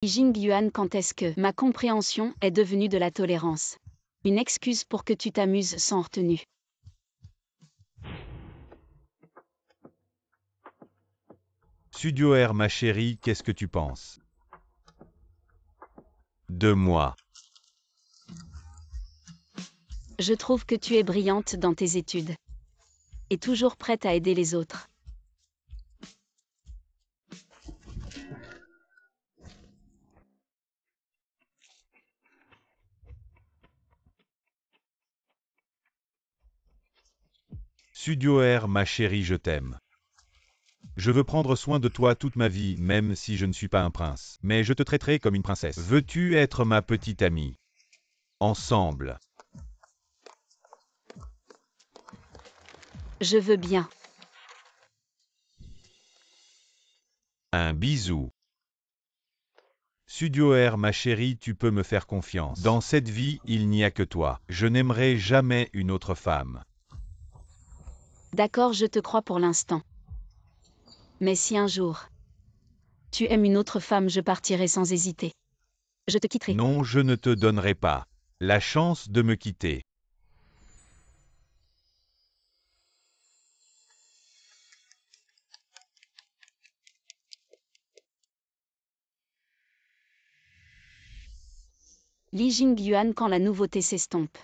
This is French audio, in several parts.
Jing Yuan, quand est-ce que ma compréhension est devenue de la tolérance? Une excuse pour que tu t'amuses sans retenue. Studio R, ma chérie, qu'est-ce que tu penses de moi? Je trouve que tu es brillante dans tes études. Et toujours prête à aider les autres. Studio R, ma chérie, je t'aime. Je veux prendre soin de toi toute ma vie, même si je ne suis pas un prince. Mais je te traiterai comme une princesse. Veux-tu être ma petite amie? Ensemble. Je veux bien. Un bisou. Studio R, ma chérie, tu peux me faire confiance. Dans cette vie, il n'y a que toi. Je n'aimerai jamais une autre femme. D'accord, je te crois pour l'instant. Mais si un jour tu aimes une autre femme, je partirai sans hésiter. Je te quitterai. Non, je ne te donnerai pas la chance de me quitter. Li Jingyuan, quand la nouveauté s'estompe.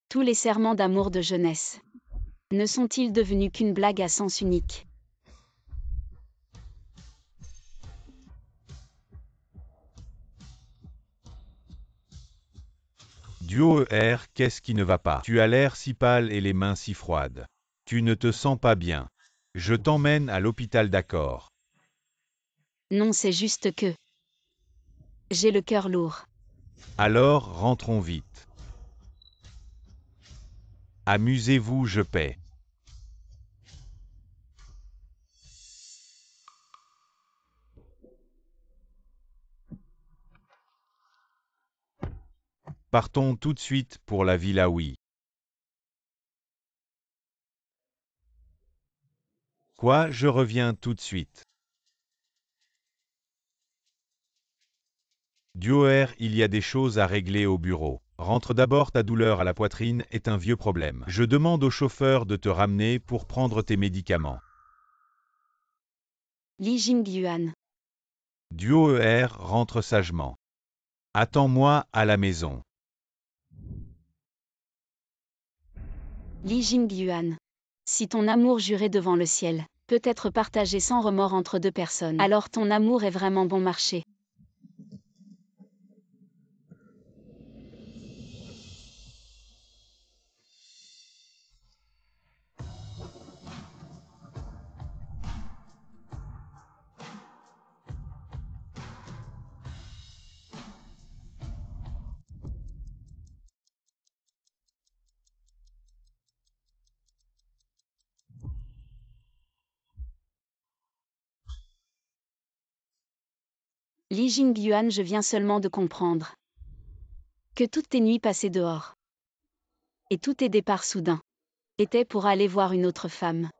Tous les serments d'amour de jeunesse. Ne sont-ils devenus qu'une blague à sens unique? Duo ER, qu'est-ce qui ne va pas? Tu as l'air si pâle et les mains si froides. Tu ne te sens pas bien. Je t'emmène à l'hôpital, d'accord? Non, c'est juste que j'ai le cœur lourd. Alors, rentrons vite. Amusez-vous, je paie. Partons tout de suite pour la Villa Oui. Quoi, je reviens tout de suite. Duo R, il y a des choses à régler au bureau. Rentre d'abord, ta douleur à la poitrine est un vieux problème. Je demande au chauffeur de te ramener pour prendre tes médicaments. Li Jingyuan. Duo ER, rentre sagement. Attends-moi à la maison. Li Jingyuan. Si ton amour juré devant le ciel peut être partagé sans remords entre deux personnes, alors ton amour est vraiment bon marché. Li Jingyuan, je viens seulement de comprendre que toutes tes nuits passées dehors et tous tes départs soudains étaient pour aller voir une autre femme.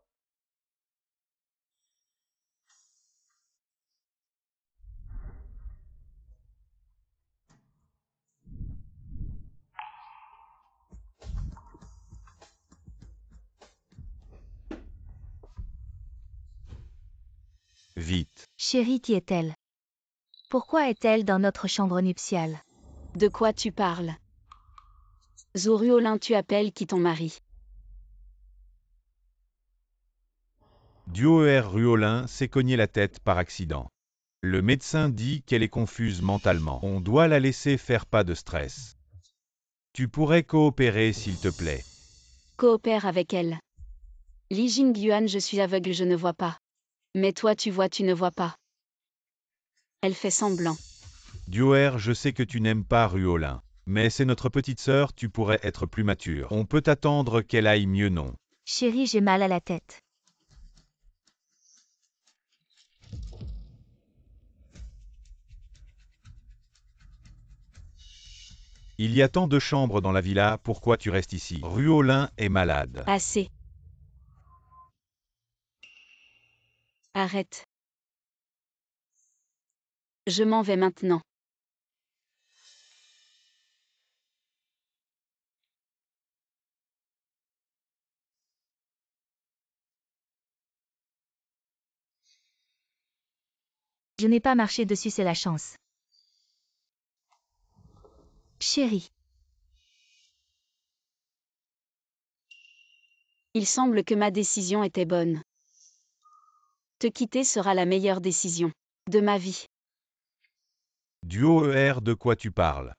Vite. Chérie, qui est-elle? Pourquoi est-elle dans notre chambre nuptiale? De quoi tu parles? Zhou Ruolin, tu appelles qui ton mari? Duo ER, Ruolin s'est cogné la tête par accident. Le médecin dit qu'elle est confuse mentalement. On doit la laisser faire, pas de stress. Tu pourrais coopérer, s'il te plaît. Coopère avec elle. Li Jingyuan, je suis aveugle, je ne vois pas. Mais toi tu vois, tu ne vois pas. Elle fait semblant. Duo ER, je sais que tu n'aimes pas Ruolin. Mais c'est notre petite sœur, tu pourrais être plus mature. On peut attendre qu'elle aille mieux, non? Chérie, j'ai mal à la tête. Il y a tant de chambres dans la villa, pourquoi tu restes ici? Ruolin est malade. Assez. Arrête. Je m'en vais maintenant. Je n'ai pas marché dessus, c'est la chance. Chérie, Il semble que ma décision était bonne. Te quitter sera la meilleure décision de ma vie. Duo ER, de quoi tu parles?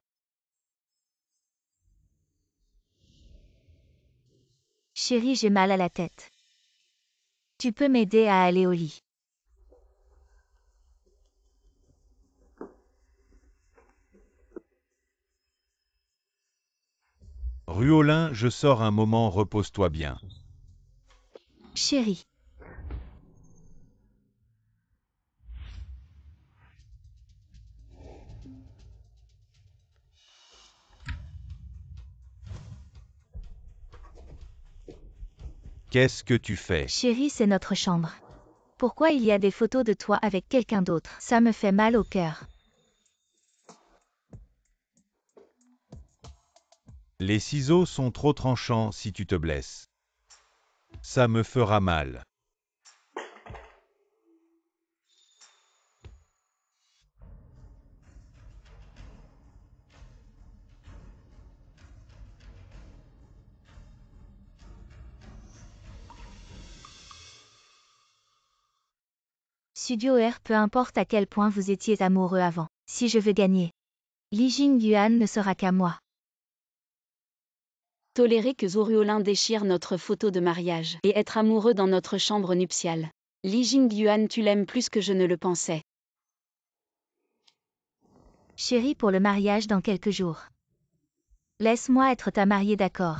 chérie, j'ai mal à la tête. Tu peux m'aider à aller au lit. Ruolin, je sors un moment, repose-toi bien. Chérie, Qu'est-ce que tu fais? chérie, c'est notre chambre. Pourquoi il y a des photos de toi avec quelqu'un d'autre? Ça me fait mal au cœur. Les ciseaux sont trop tranchants si tu te blesses. Ça me fera mal. Studio R, peu importe à quel point vous étiez amoureux avant. Si je veux gagner, Li Jingyuan ne sera qu'à moi. Tolérer que Zuriolin déchire notre photo de mariage et être amoureux dans notre chambre nuptiale. Li Jingyuan, tu l'aimes plus que je ne le pensais. Chérie, pour le mariage dans quelques jours. Laisse-moi être ta mariée, d'accord?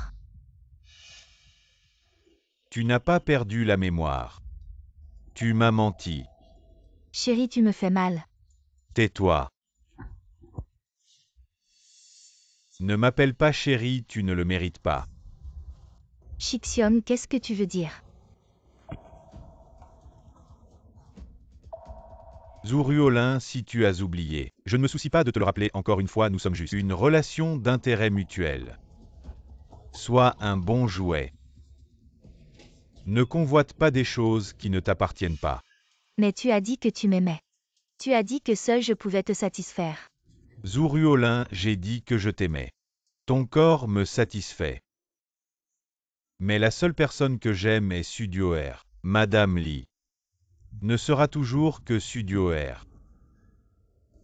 Tu n'as pas perdu la mémoire. Tu m'as menti. Chérie, tu me fais mal. Tais-toi. Ne m'appelle pas chérie, tu ne le mérites pas. Shixion, qu'est-ce que tu veux dire? Zuriolin, si tu as oublié. Je ne me soucie pas de te le rappeler encore une fois, nous sommes juste une relation d'intérêt mutuel. Sois un bon jouet. Ne convoite pas des choses qui ne t'appartiennent pas. Mais tu as dit que tu m'aimais. Tu as dit que seul je pouvais te satisfaire. Zuriolin, j'ai dit que je t'aimais. Ton corps me satisfait. Mais la seule personne que j'aime est Studio R. Madame Lee. Ne sera toujours que Studio R.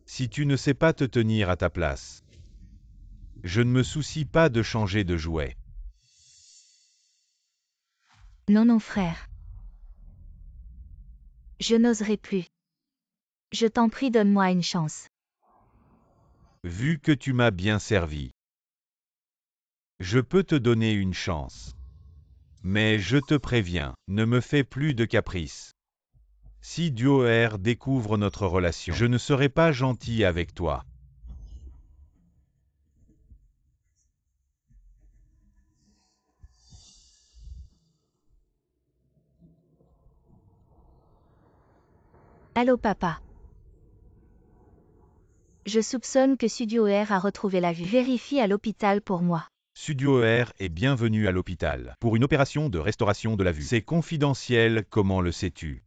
Si tu ne sais pas te tenir à ta place, je ne me soucie pas de changer de jouet. Non, non, frère. Je n'oserai plus. Je t'en prie, donne-moi une chance. Vu que tu m'as bien servi, je peux te donner une chance. Mais je te préviens, ne me fais plus de caprices. Si Duo R découvre notre relation, je ne serai pas gentil avec toi. Allô, papa. Je soupçonne que Studio R a retrouvé la vue. Vérifie à l'hôpital pour moi. Studio R est bienvenu à l'hôpital pour une opération de restauration de la vue. C'est confidentiel, comment le sais-tu?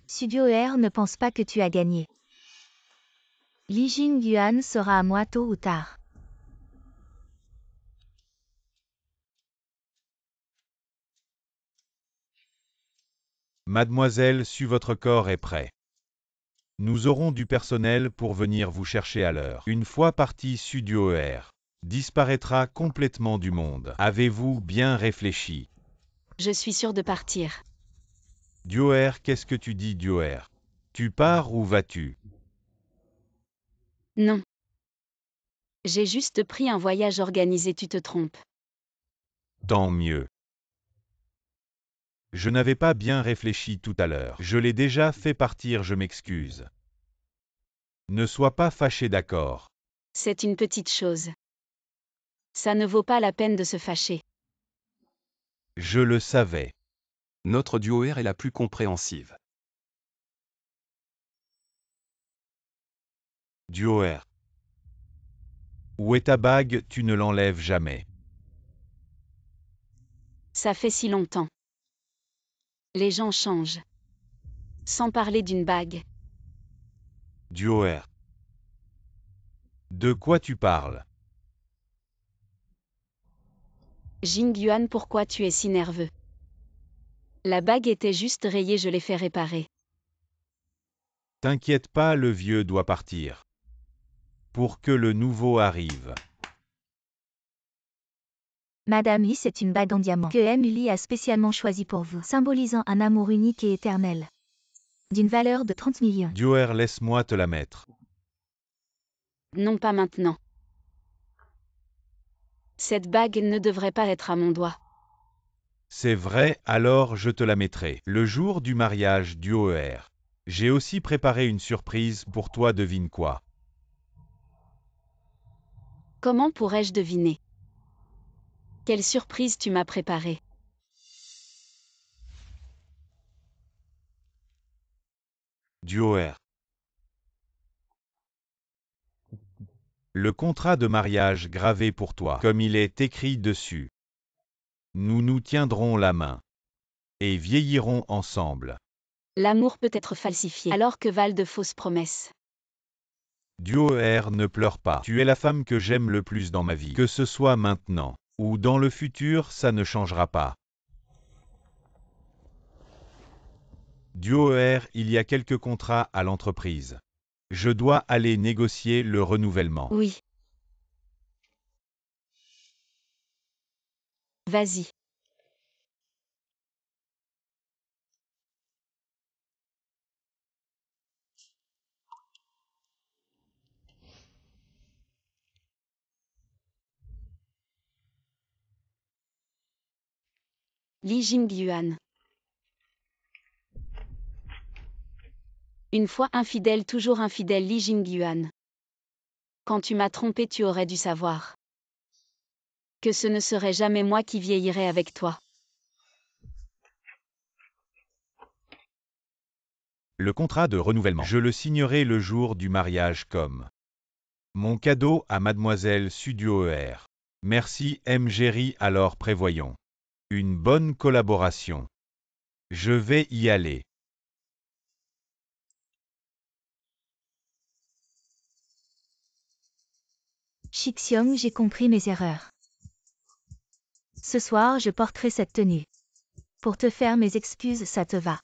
Studio R ne pense pas que tu as gagné. Li Jingyuan sera à moi tôt ou tard. Mademoiselle, votre corps est prêt. Nous aurons du personnel pour venir vous chercher à l'heure. Une fois parti, Studio R disparaîtra complètement du monde. Avez-vous bien réfléchi? Je suis sûre de partir. Duo R, qu'est-ce que tu dis, Duo R? Tu pars ou vas-tu? Non. J'ai juste pris un voyage organisé, tu te trompes. Tant mieux. Je n'avais pas bien réfléchi tout à l'heure. Je l'ai déjà fait partir, je m'excuse. Ne sois pas fâché, d'accord? C'est une petite chose. Ça ne vaut pas la peine de se fâcher. Je le savais. Notre duo R est la plus compréhensive. Duo R. Où est ta bague? Tu ne l'enlèves jamais. Ça fait si longtemps. Les gens changent. Sans parler d'une bague. Duoer. De quoi tu parles? Jingyuan, pourquoi tu es si nerveux? La bague était juste rayée, je l'ai fait réparer. T'inquiète pas, le vieux doit partir. Pour que le nouveau arrive. Madame Lee, c'est une bague en diamant que Emily a spécialement choisie pour vous, symbolisant un amour unique et éternel. D'une valeur de 30 millions. Duoer, laisse-moi te la mettre. Non, pas maintenant. Cette bague ne devrait pas être à mon doigt. C'est vrai, alors je te la mettrai. Le jour du mariage Duoer. J'ai aussi préparé une surprise pour toi, devine quoi? Comment pourrais-je deviner? Quelle surprise tu m'as préparée? Duoer. Le contrat de mariage gravé pour toi, comme il est écrit dessus. Nous nous tiendrons la main. Et vieillirons ensemble. L'amour peut être falsifié, alors que valent de fausses promesses. Duoer, ne pleure pas. Tu es la femme que j'aime le plus dans ma vie. Que ce soit maintenant ou dans le futur, ça ne changera pas. Duoer, il y a quelques contrats à l'entreprise. Je dois aller négocier le renouvellement. Oui. Vas-y. Li Jingyuan. Une fois infidèle, toujours infidèle, Li Jingyuan. Quand tu m'as trompé, tu aurais dû savoir que ce ne serait jamais moi qui vieillirais avec toi. Le contrat de renouvellement. Je le signerai le jour du mariage comme mon cadeau à mademoiselle Suduoer. Merci Mgeri, alors prévoyons une bonne collaboration. Je vais y aller. Shixiong, j'ai compris mes erreurs. Ce soir, je porterai cette tenue. Pour te faire mes excuses, ça te va.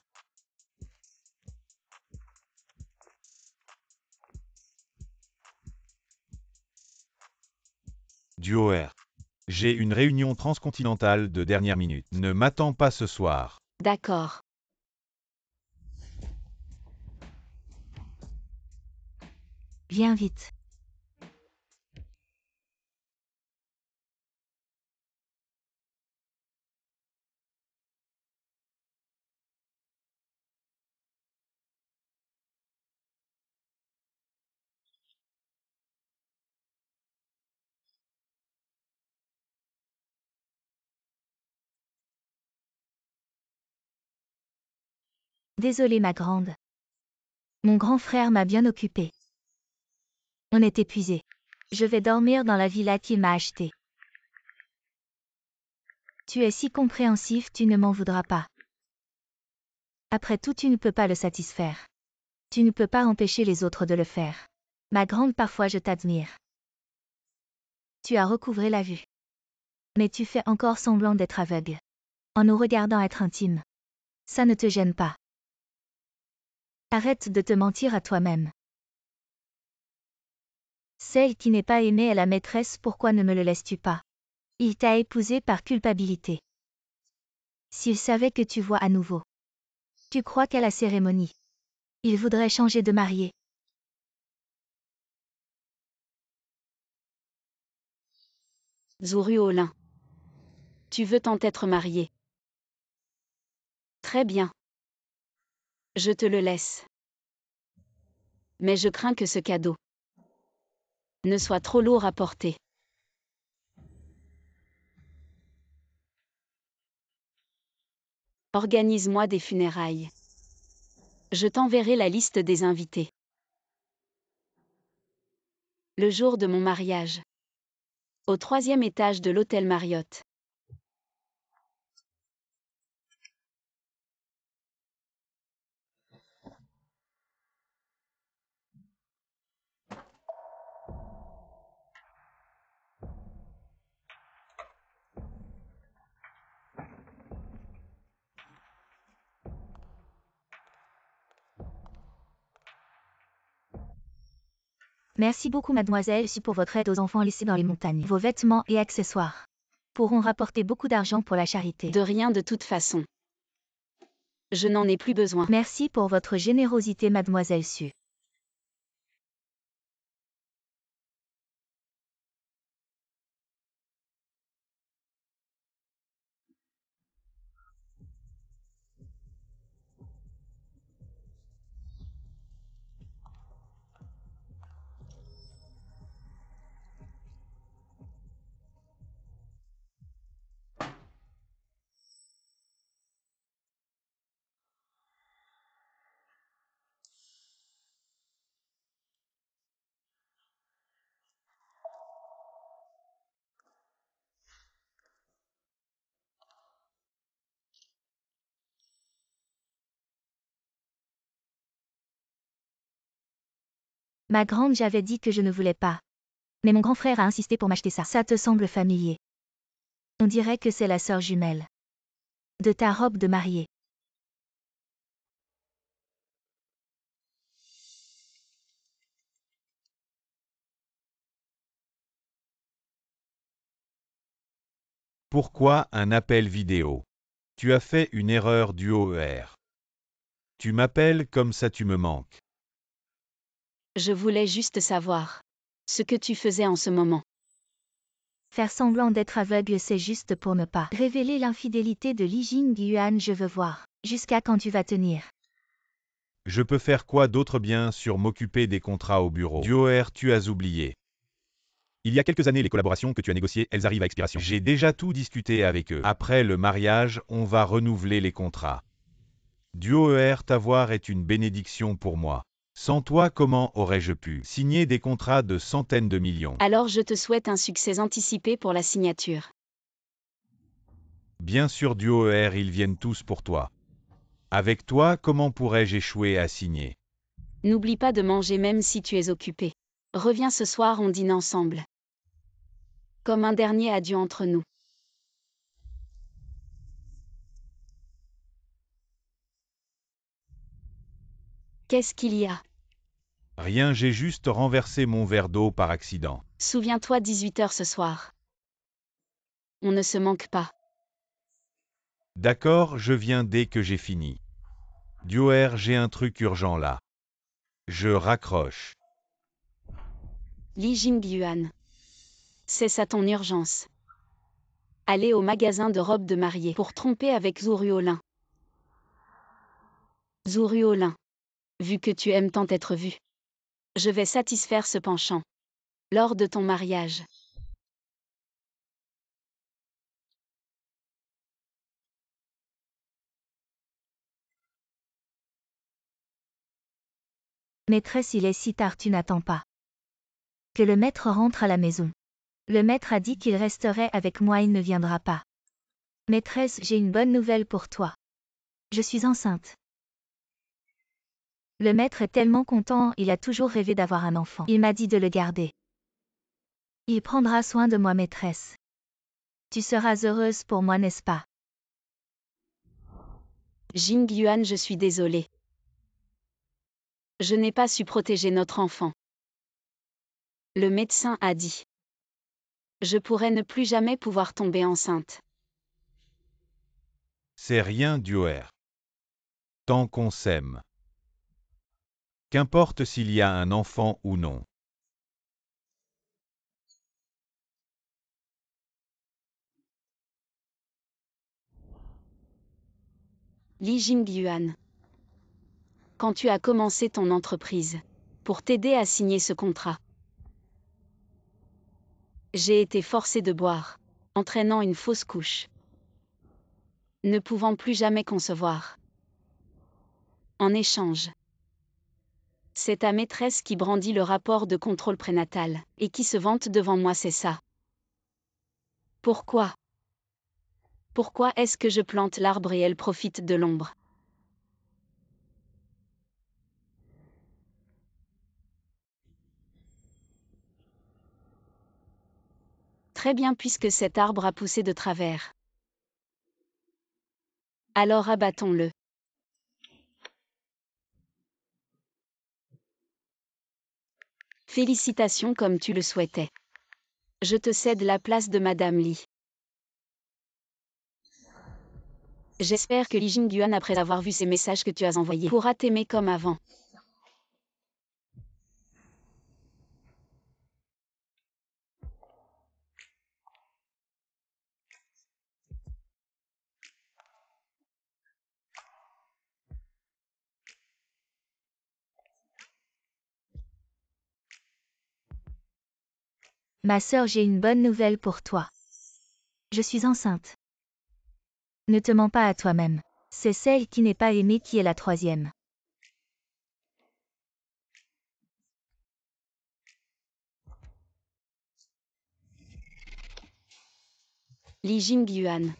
Duoer. J'ai une réunion transcontinentale de dernière minute. Ne m'attends pas ce soir. D'accord. Viens vite. Désolée ma grande. Mon grand frère m'a bien occupé. On est épuisé. Je vais dormir dans la villa qu'il m'a achetée. Tu es si compréhensif, tu ne m'en voudras pas. Après tout, tu ne peux pas le satisfaire. Tu ne peux pas empêcher les autres de le faire. Ma grande, parfois je t'admire. Tu as recouvré la vue. Mais tu fais encore semblant d'être aveugle. En nous regardant être intime. Ça ne te gêne pas. Arrête de te mentir à toi-même. Celle qui n'est pas aimée est la maîtresse, pourquoi ne me le laisses-tu pas? Il t'a épousée par culpabilité. S'il savait que tu vois à nouveau. Tu crois qu'à la cérémonie. Il voudrait changer de mariée. Zuru Olin. Tu veux tant être marié. Très bien. Je te le laisse. Mais je crains que ce cadeau ne soit trop lourd à porter. Organise-moi des funérailles. Je t'enverrai la liste des invités. Le jour de mon mariage. Au 3e étage de l'hôtel Marriott. Merci beaucoup mademoiselle Su pour votre aide aux enfants laissés dans les montagnes. Vos vêtements et accessoires pourront rapporter beaucoup d'argent pour la charité. De rien de toute façon. Je n'en ai plus besoin. Merci pour votre générosité mademoiselle Su. Ma grande, j'avais dit que je ne voulais pas. Mais mon grand frère a insisté pour m'acheter ça. Ça te semble familier. On dirait que c'est la sœur jumelle de ta robe de mariée. Pourquoi un appel vidéo? Tu as fait une erreur d'UOR. Tu m'appelles comme ça tu me manques. Je voulais juste savoir ce que tu faisais en ce moment. Faire semblant d'être aveugle, c'est juste pour ne pas révéler l'infidélité de Li Jingyuan. Je veux voir. Jusqu'à quand tu vas tenir? Je peux faire quoi d'autre bien sûr m'occuper des contrats au bureau? DUOR, tu as oublié. Il y a quelques années, les collaborations que tu as négociées, elles arrivent à expiration. J'ai déjà tout discuté avec eux. Après le mariage, on va renouveler les contrats. DUOR, t'avoir est une bénédiction pour moi. Sans toi, comment aurais-je pu signer des contrats de centaines de millions? Alors je te souhaite un succès anticipé pour la signature. Bien sûr, DUOR, ils viennent tous pour toi. Avec toi, comment pourrais-je échouer à signer? N'oublie pas de manger même si tu es occupé. Reviens ce soir, on dîne ensemble. Comme un dernier adieu entre nous. Qu'est-ce qu'il y a? Rien, j'ai juste renversé mon verre d'eau par accident. Souviens-toi 18h ce soir. On ne se manque pas. D'accord, je viens dès que j'ai fini. DUOR, j'ai un truc urgent là. Je raccroche. Li Jingyuan. C'est ça ton urgence. Aller au magasin de robes de mariée pour tromper avec Zuruolin. Zuruolin. Vu que tu aimes tant être vu. Je vais satisfaire ce penchant. Lors de ton mariage. Maîtresse, il est si tard, tu n'attends pas que le maître rentre à la maison. Le maître a dit qu'il resterait avec moi, il ne viendra pas. Maîtresse, j'ai une bonne nouvelle pour toi. Je suis enceinte. Le maître est tellement content, il a toujours rêvé d'avoir un enfant. Il m'a dit de le garder. Il prendra soin de moi, maîtresse. Tu seras heureuse pour moi, n'est-ce pas? Jingyuan, je suis désolée. Je n'ai pas su protéger notre enfant. Le médecin a dit. Je pourrais ne plus jamais pouvoir tomber enceinte. C'est rien, DUOR. Tant qu'on s'aime. Qu'importe s'il y a un enfant ou non. Li Jingyuan. Quand tu as commencé ton entreprise, pour t'aider à signer ce contrat, j'ai été forcée de boire, entraînant une fausse couche. Ne pouvant plus jamais concevoir. En échange, c'est ta maîtresse qui brandit le rapport de contrôle prénatal, et qui se vante devant moi, c'est ça. Pourquoi? Pourquoi est-ce que je plante l'arbre et elle profite de l'ombre? Très bien, puisque cet arbre a poussé de travers. Alors abattons-le. Félicitations comme tu le souhaitais. Je te cède la place de Madame Lee. J'espère que Lee Jin-guan, après avoir vu ces messages que tu as envoyés, pourra t'aimer comme avant. Ma sœur, j'ai une bonne nouvelle pour toi. Je suis enceinte. Ne te mens pas à toi-même. C'est celle qui n'est pas aimée qui est la troisième. Lee Jin-guan.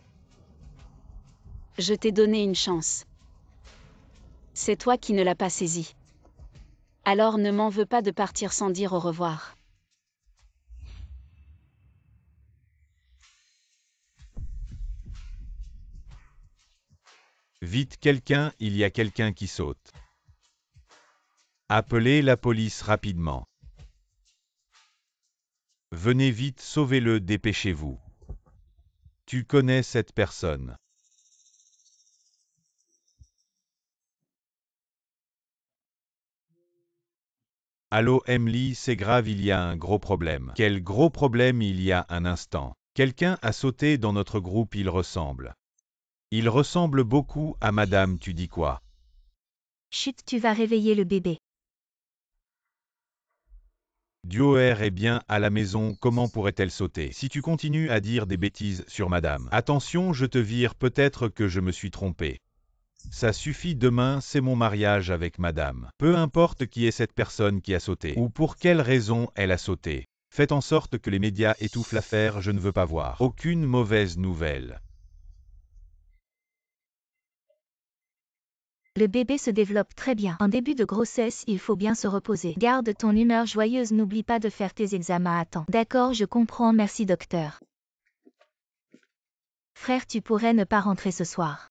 Je t'ai donné une chance. C'est toi qui ne l'as pas saisie. Alors ne m'en veux pas de partir sans dire au revoir. Vite quelqu'un, il y a quelqu'un qui saute. Appelez la police rapidement. Venez vite, sauvez-le, dépêchez-vous. Tu connais cette personne. Allô Emily, c'est grave, il y a un gros problème. Quel gros problème? Il y a un instant. Quelqu'un a sauté dans notre groupe, il ressemble. Il ressemble beaucoup à Madame, tu dis quoi? Chut, tu vas réveiller le bébé. Duoer est bien à la maison, comment pourrait-elle sauter? Si tu continues à dire des bêtises sur Madame. Attention, je te vire, peut-être que je me suis trompé. Ça suffit, demain c'est mon mariage avec Madame. Peu importe qui est cette personne qui a sauté, ou pour quelle raison elle a sauté. Faites en sorte que les médias étouffent l'affaire, je ne veux pas voir aucune mauvaise nouvelle. Le bébé se développe très bien. En début de grossesse, il faut bien se reposer. Garde ton humeur joyeuse, n'oublie pas de faire tes examens à temps. D'accord, je comprends, merci docteur. Frère, tu pourrais ne pas rentrer ce soir.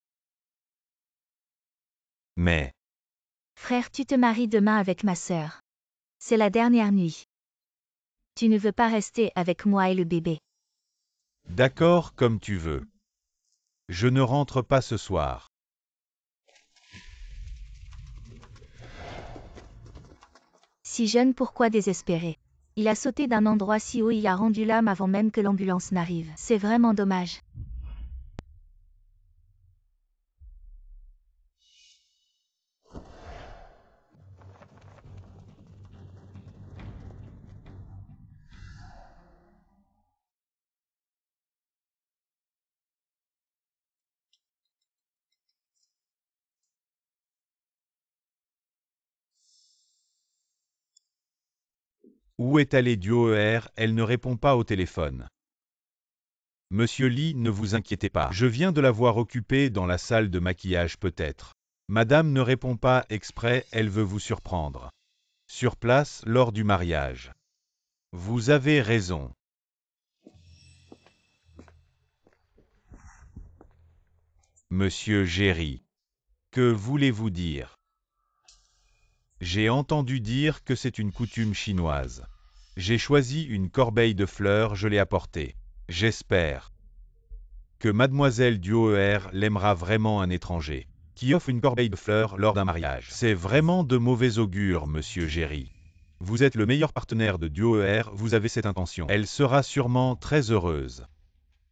Mais, Frère, tu te maries demain avec ma sœur. C'est la dernière nuit. Tu ne veux pas rester avec moi et le bébé. d'accord, comme tu veux. Je ne rentre pas ce soir. Si jeune, pourquoi désespéré? Il a sauté d'un endroit si haut, il a rendu l'âme avant même que l'ambulance n'arrive. C'est vraiment dommage. Où est allée Duoer? Elle ne répond pas au téléphone. Monsieur Lee, ne vous inquiétez pas. Je viens de la voir occupée dans la salle de maquillage peut-être. Madame ne répond pas exprès, elle veut vous surprendre. Sur place, lors du mariage. Vous avez raison. Monsieur Géry. Que voulez-vous dire? J'ai entendu dire que c'est une coutume chinoise. J'ai choisi une corbeille de fleurs, je l'ai apportée. J'espère que Mademoiselle Duoer l'aimera vraiment, un étranger qui offre une corbeille de fleurs lors d'un mariage. C'est vraiment de mauvais augure, monsieur Géry. Vous êtes le meilleur partenaire de Duoer, vous avez cette intention. Elle sera sûrement très heureuse.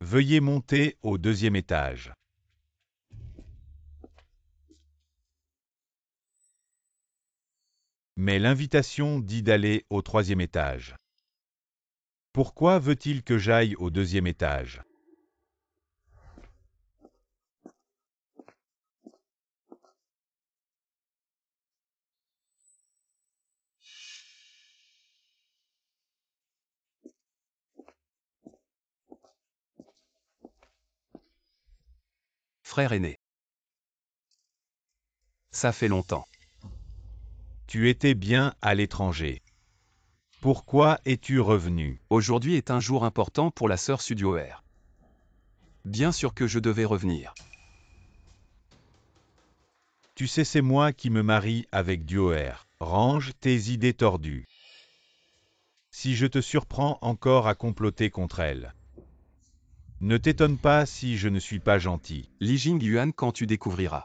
Veuillez monter au 2e étage. Mais l'invitation dit d'aller au 3e étage. Pourquoi veut-il que j'aille au 2e étage? Frère aîné. Ça fait longtemps. Tu étais bien à l'étranger. Pourquoi es-tu revenu? Aujourd'hui est un jour important pour la sœur Sudioer. Bien sûr que je devais revenir. Tu sais, c'est moi qui me marie avec Duoer. Range tes idées tordues. si je te surprends encore à comploter contre elle. Ne t'étonne pas si je ne suis pas gentil. Li Jingyuan, quand tu découvriras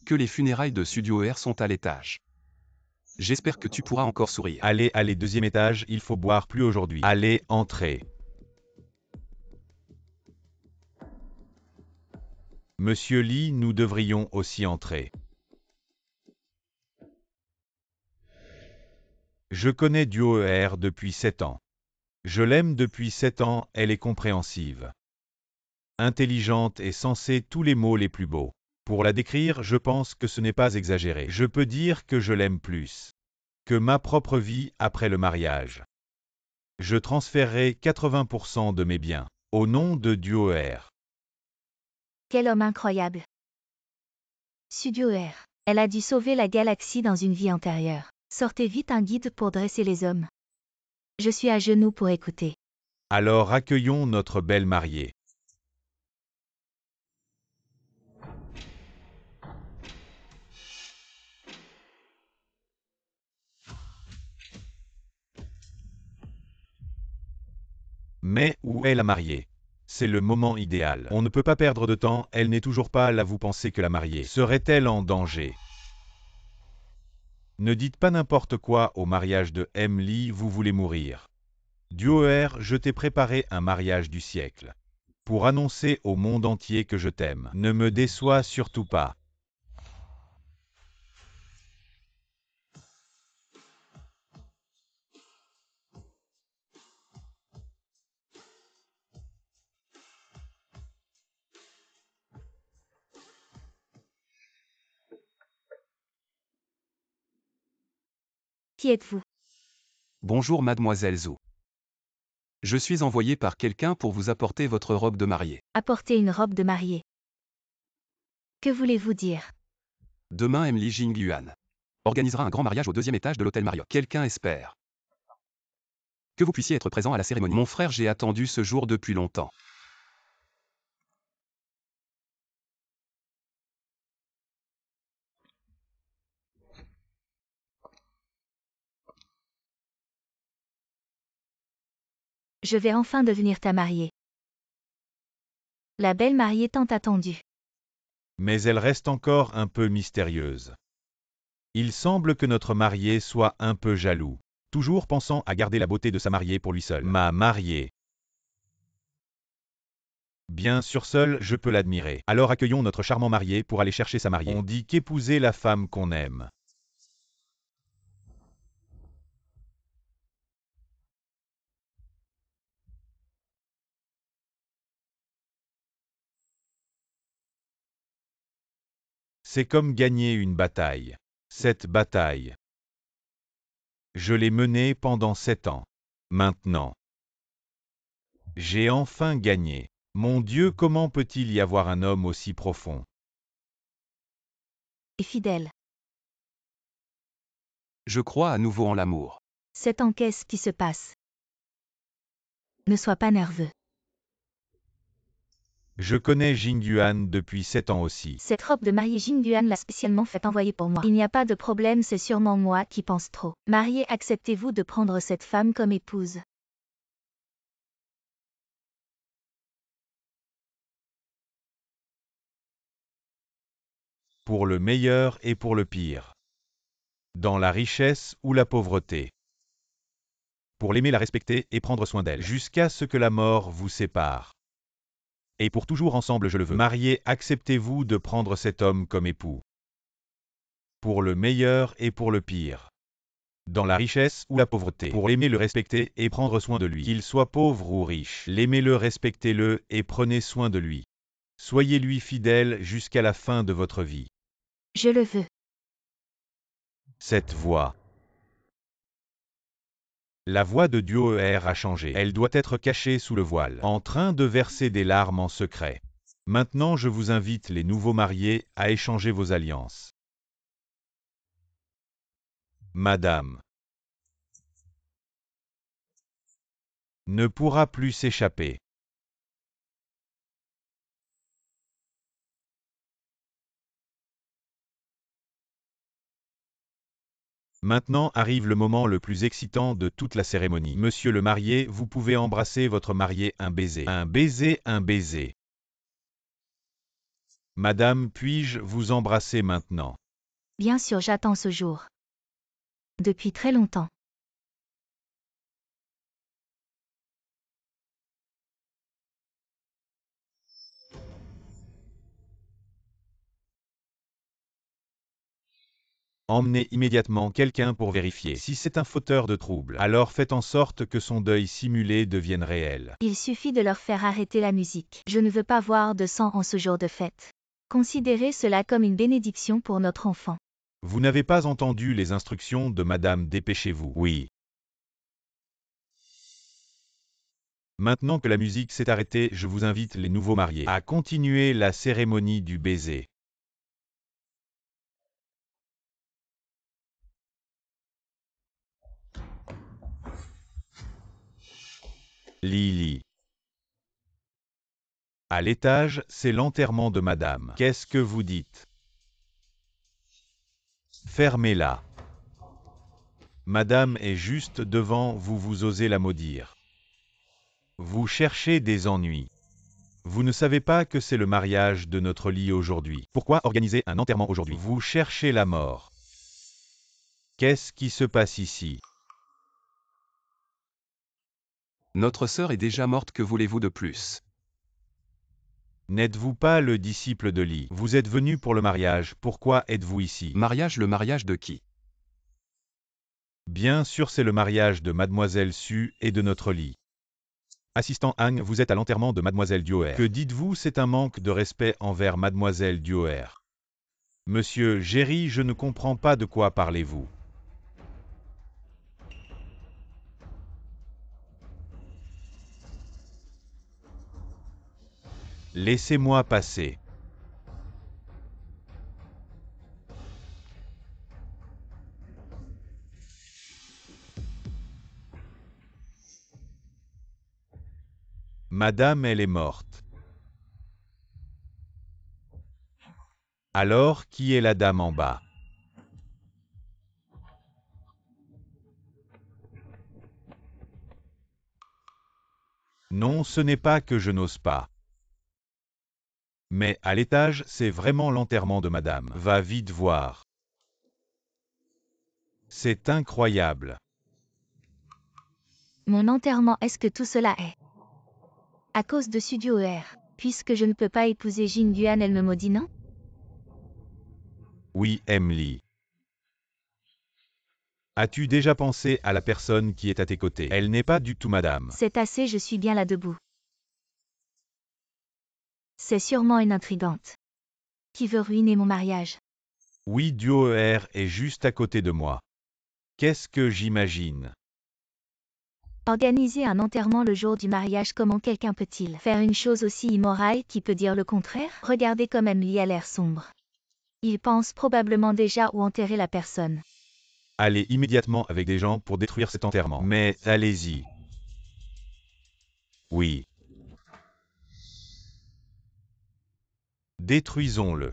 que les funérailles de Studio R sont à l'étage. J'espère que tu pourras encore sourire. Allez, allez, deuxième étage, il faut boire plus aujourd'hui. Allez, entrez. Monsieur Li, nous devrions aussi entrer. Je connais Duo R depuis 7 ans. Je l'aime depuis 7 ans, elle est compréhensive. Intelligente et sensée, tous les mots les plus beaux. Pour la décrire, je pense que ce n'est pas exagéré. Je peux dire que je l'aime plus que ma propre vie après le mariage. Je transférerai 80% de mes biens au nom de Duo R. Quel homme incroyable. Studio R. Elle a dû sauver la galaxie dans une vie antérieure. Sortez vite un guide pour dresser les hommes. Je suis à genoux pour écouter. Alors accueillons notre belle mariée. Mais où est la mariée? C'est le moment idéal. On ne peut pas perdre de temps, elle n'est toujours pas là. Vous pensez que la mariée serait-elle en danger? Ne dites pas n'importe quoi au mariage de Emily, vous voulez mourir. Duo R, je t'ai préparé un mariage du siècle. Pour annoncer au monde entier que je t'aime. Ne me déçois surtout pas. Qui êtes-vous? Bonjour mademoiselle Zhou. Je suis envoyé par quelqu'un pour vous apporter votre robe de mariée. Apporter une robe de mariée. Que voulez-vous dire? Demain, Li Jingyuan organisera un grand mariage au 2e étage de l'hôtel Marriott. Quelqu'un espère que vous puissiez être présent à la cérémonie. Mon frère, j'ai attendu ce jour depuis longtemps. Je vais enfin devenir ta mariée. La belle mariée tant attendue. Mais elle reste encore un peu mystérieuse. Il semble que notre marié soit un peu jaloux, toujours pensant à garder la beauté de sa mariée pour lui seul. Ma mariée. Bien sûr, seul, je peux l'admirer. Alors accueillons notre charmant marié pour aller chercher sa mariée. On dit qu'épouser la femme qu'on aime. C'est comme gagner une bataille. Cette bataille, je l'ai menée pendant 7 ans. Maintenant, j'ai enfin gagné. Mon Dieu, comment peut-il y avoir un homme aussi profond? Et fidèle. Je crois à nouveau en l'amour. 7 ans, qu'est-ce qui se passe? Ne sois pas nerveux. Je connais Jingyuan depuis 7 ans aussi. Cette robe de mariée Jingyuan l'a spécialement fait envoyer pour moi. Il n'y a pas de problème, c'est sûrement moi qui pense trop. Mariée, acceptez-vous de prendre cette femme comme épouse? Pour le meilleur et pour le pire. Dans la richesse ou la pauvreté. Pour l'aimer, la respecter et prendre soin d'elle. Jusqu'à ce que la mort vous sépare. Et pour toujours ensemble, je le veux. Mariés, acceptez-vous de prendre cet homme comme époux. Pour le meilleur et pour le pire. Dans la richesse ou la pauvreté. Pour l'aimer, le respecter et prendre soin de lui. Qu'il soit pauvre ou riche. L'aimez-le, respectez-le et prenez soin de lui. Soyez-lui fidèle jusqu'à la fin de votre vie. Je le veux. Cette voix. La voix de Duo R a changé. Elle doit être cachée sous le voile, en train de verser des larmes en secret. Maintenant, je vous invite, les nouveaux mariés, à échanger vos alliances. Madame ne pourra plus s'échapper. Maintenant arrive le moment le plus excitant de toute la cérémonie. Monsieur le marié, vous pouvez embrasser votre marié, un baiser. Un baiser, un baiser. Madame, puis-je vous embrasser maintenant? Bien sûr, j'attends ce jour. Depuis très longtemps. Emmenez immédiatement quelqu'un pour vérifier. Si c'est un fauteur de troubles, alors faites en sorte que son deuil simulé devienne réel. Il suffit de leur faire arrêter la musique. Je ne veux pas voir de sang en ce jour de fête. Considérez cela comme une bénédiction pour notre enfant. Vous n'avez pas entendu les instructions de Madame, dépêchez-vous. Oui. Maintenant que la musique s'est arrêtée, je vous invite les nouveaux mariés à continuer la cérémonie du baiser. Lily. À l'étage, c'est l'enterrement de Madame. Qu'est-ce que vous dites? Fermez-la. Madame est juste devant vous, vous osez la maudire. Vous cherchez des ennuis. Vous ne savez pas que c'est le mariage de notre lit aujourd'hui. Pourquoi organiser un enterrement aujourd'hui? Vous cherchez la mort. Qu'est-ce qui se passe ici? Notre sœur est déjà morte, que voulez-vous de plus? N'êtes-vous pas le disciple de Lee? Vous êtes venu pour le mariage, pourquoi êtes-vous ici? Mariage, le mariage de qui? Bien sûr, c'est le mariage de Mademoiselle Su et de notre Lee. Assistant Hang, vous êtes à l'enterrement de Mademoiselle Dioer. Que dites-vous? C'est un manque de respect envers Mademoiselle Dioer. Monsieur Jerry, je ne comprends pas de quoi parlez-vous. Laissez-moi passer. Madame, elle est morte. Alors, qui est la dame en bas? Non, ce n'est pas que je n'ose pas. Mais à l'étage, c'est vraiment l'enterrement de Madame. Va vite voir. C'est incroyable. Mon enterrement, est-ce que tout cela est à cause de Studio ER? Puisque je ne peux pas épouser Jin Yuan, elle me maudit, non? Oui, Emily. As-tu déjà pensé à la personne qui est à tes côtés? Elle n'est pas du tout Madame. C'est assez, je suis bien là debout. C'est sûrement une intrigante. Qui veut ruiner mon mariage? Oui, Duo ER est juste à côté de moi. Qu'est-ce que j'imagine? Organiser un enterrement le jour du mariage, comment quelqu'un peut-il faire une chose aussi immorale? Qui peut dire le contraire? Regardez comme Emily a l'air sombre. Il pense probablement déjà où enterrer la personne. Allez immédiatement avec des gens pour détruire cet enterrement. Mais allez-y. Oui. Détruisons-le.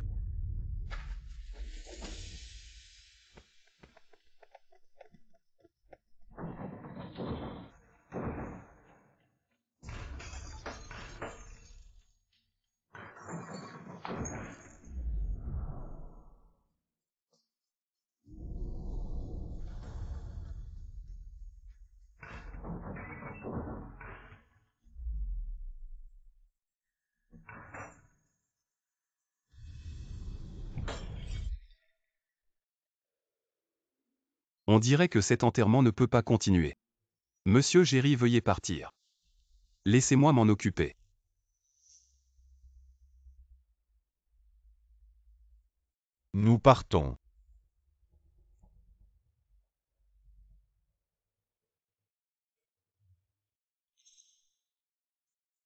On dirait que cet enterrement ne peut pas continuer. Monsieur Jerry, veuillez partir. Laissez-moi m'en occuper. Nous partons.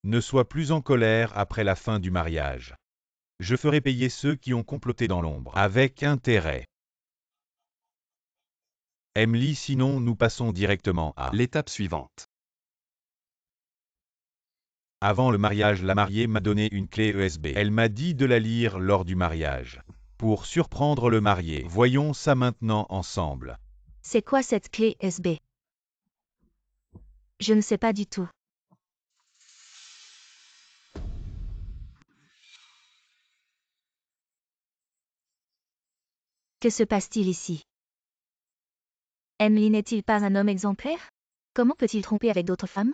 Ne sois plus en colère après la fin du mariage. Je ferai payer ceux qui ont comploté dans l'ombre, avec intérêt. Emily, sinon nous passons directement à L'étape suivante. Avant le mariage, la mariée m'a donné une clé USB. Elle m'a dit de la lire lors du mariage. Pour surprendre le marié, voyons ça maintenant ensemble. C'est quoi cette clé USB? Je ne sais pas du tout. Que se passe-t-il ici? Emily n'est-il pas un homme exemplaire? Comment peut-il tromper avec d'autres femmes?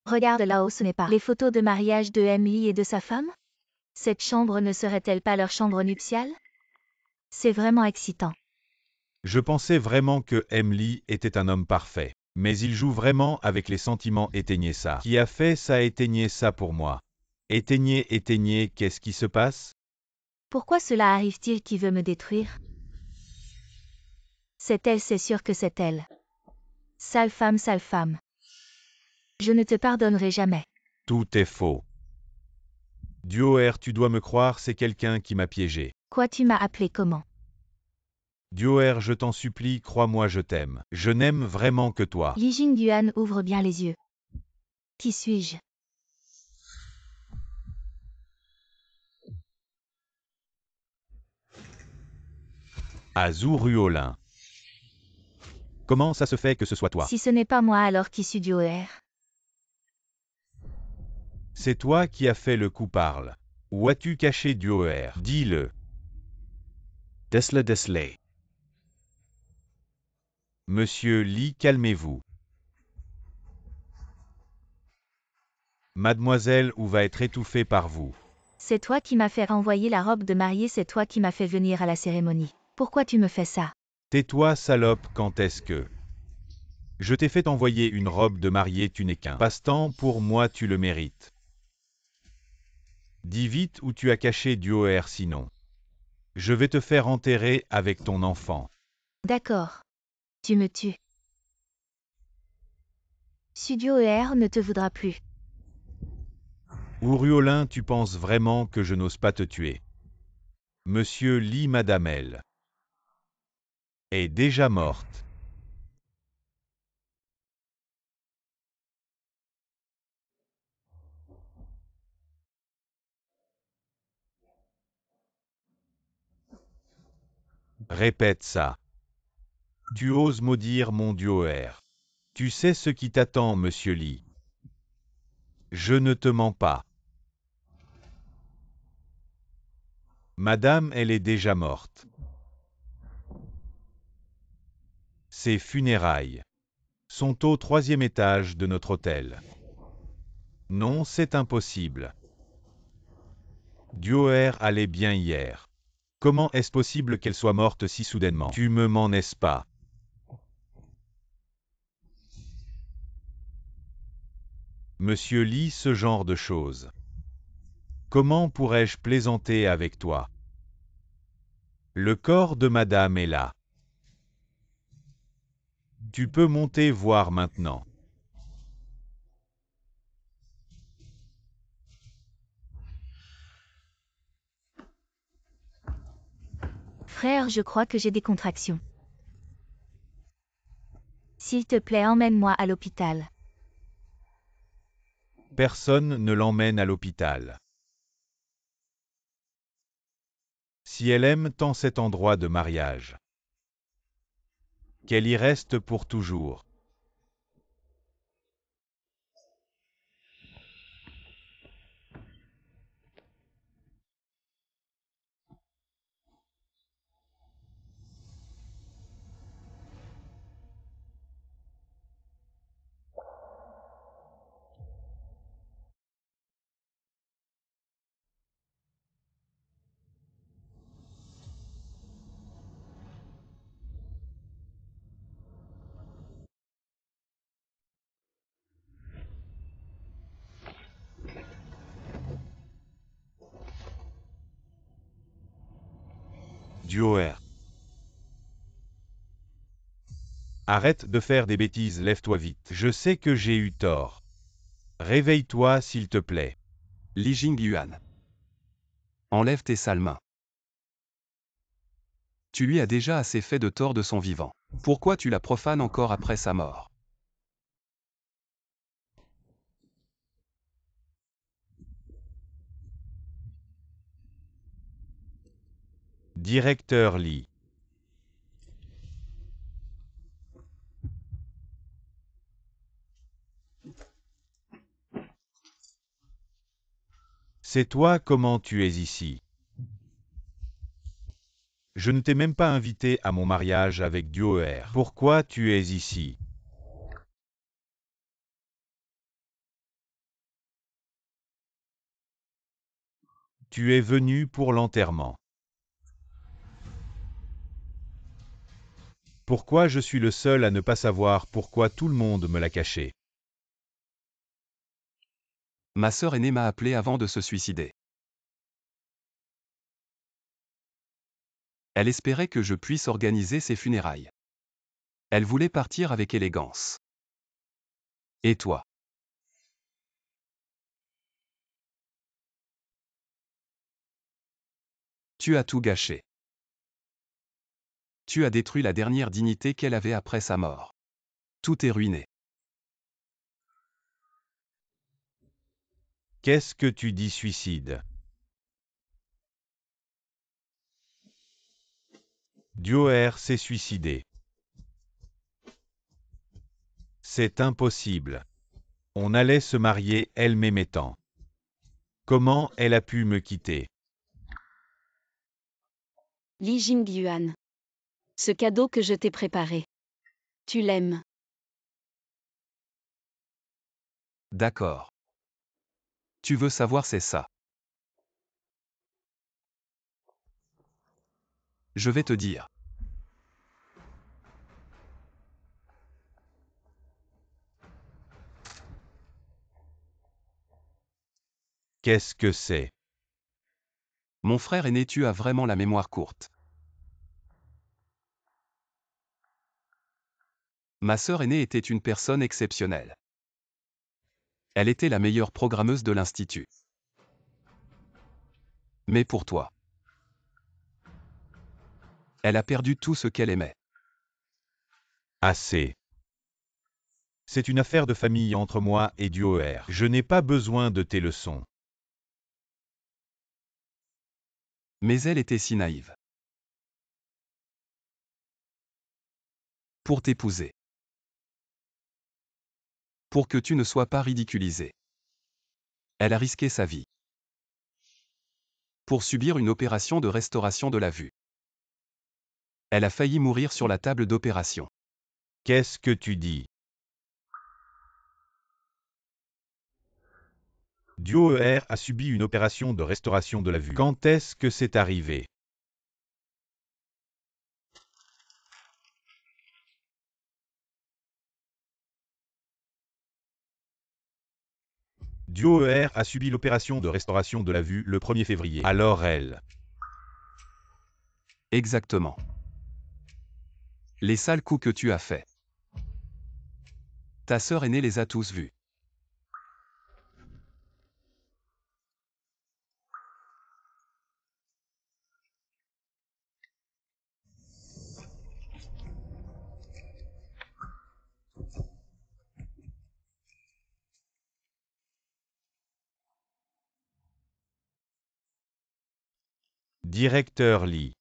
Regarde là-haut, ce n'est pas les photos de mariage de Emily et de sa femme? Cette chambre ne serait-elle pas leur chambre nuptiale? C'est vraiment excitant. Je pensais vraiment que Emily était un homme parfait. Mais il joue vraiment avec les sentiments. Éteignez ça. Qui a fait ça? Éteignez ça pour moi. Éteignez, qu'est-ce qui se passe? Pourquoi cela arrive-t-il qui veut me détruire? C'est elle, c'est sûr que c'est elle. Sale femme, sale femme. Je ne te pardonnerai jamais. Tout est faux. Dioer, tu dois me croire, c'est quelqu'un qui m'a piégé. Quoi, tu m'as appelé comment? Dioer, je t'en supplie, crois-moi, je t'aime. Je n'aime vraiment que toi. Li Jingyuan ouvre bien les yeux. Qui suis-je? Azur Ruolin. Comment ça se fait que ce soit toi? Si ce n'est pas moi, alors qui suis Dioer? C'est toi qui as fait le coup, parle. Où as-tu caché Dioer? Dis-le. Desle. Monsieur Lee, calmez-vous. Mademoiselle Wu va être étouffée par vous. C'est toi qui m'as fait renvoyer la robe de mariée, c'est toi qui m'as fait venir à la cérémonie. Pourquoi tu me fais ça? Tais-toi, salope, quand est-ce que... Je t'ai fait envoyer une robe de mariée, tu n'es qu'un passe-temps pour moi, tu le mérites. Dis vite où tu as caché Dioer, sinon. Je vais te faire enterrer avec ton enfant. D'accord. Tu me tues. Dioer ne te voudra plus. Uriolin, tu penses vraiment que je n'ose pas te tuer? Monsieur Lee, Madame L. est déjà morte. Répète ça. Tu oses maudire mon Dioer. Tu sais ce qui t'attend, monsieur Lee. Je ne te mens pas. Madame, elle est déjà morte. Ses funérailles sont au 3e étage de notre hôtel. Non, c'est impossible. Dioer allait bien hier. Comment est-ce possible qu'elle soit morte si soudainement? Tu me mens, n'est-ce pas? Monsieur Lee, ce genre de choses. Comment pourrais-je plaisanter avec toi? Le corps de madame est là. Tu peux monter voir maintenant. Frère, je crois que j'ai des contractions. S'il te plaît, emmène-moi à l'hôpital. Personne ne l'emmène à l'hôpital. Si elle aime tant cet endroit de mariage, qu'elle y reste pour toujours. Dioer. Arrête de faire des bêtises, lève-toi vite. Je sais que j'ai eu tort. Réveille-toi, s'il te plaît. Li Jingyuan. Enlève tes sales mains. Tu lui as déjà assez fait de tort de son vivant. Pourquoi tu la profanes encore après sa mort? Directeur Lee. C'est toi comment tu es ici. Je ne t'ai même pas invité à mon mariage avec Dioer. Pourquoi tu es ici? Tu es venu pour l'enterrement. Pourquoi je suis le seul à ne pas savoir pourquoi tout le monde me l'a caché? Ma sœur aînée m'a appelé avant de se suicider. Elle espérait que je puisse organiser ses funérailles. Elle voulait partir avec élégance. Et toi? Tu as tout gâché. Tu as détruit la dernière dignité qu'elle avait après sa mort. Tout est ruiné. Qu'est-ce que tu dis suicide? Dioer s'est suicidé. C'est impossible. On allait se marier, elle m'aimait tant. Comment elle a pu me quitter? Li Jingyuan. Ce cadeau que je t'ai préparé. Tu l'aimes. D'accord. Tu veux savoir, c'est ça. Je vais te dire. Qu'est-ce que c'est? Mon frère aîné, tu as vraiment la mémoire courte. Ma sœur aînée était une personne exceptionnelle. Elle était la meilleure programmeuse de l'institut. Mais pour toi, elle a perdu tout ce qu'elle aimait. Assez. C'est une affaire de famille entre moi et Dioer. Je n'ai pas besoin de tes leçons. Mais elle était si naïve. Pour t'épouser. Pour que tu ne sois pas ridiculisé. Elle a risqué sa vie. Pour subir une opération de restauration de la vue. Elle a failli mourir sur la table d'opération. Qu'est-ce que tu dis? Dioer a subi une opération de restauration de la vue. Quand est-ce que c'est arrivé? Dioer a subi l'opération de restauration de la vue le 1er février. Alors elle. Exactement. Les sales coups que tu as faits. Ta sœur aînée les a tous vus. Directeur Lee.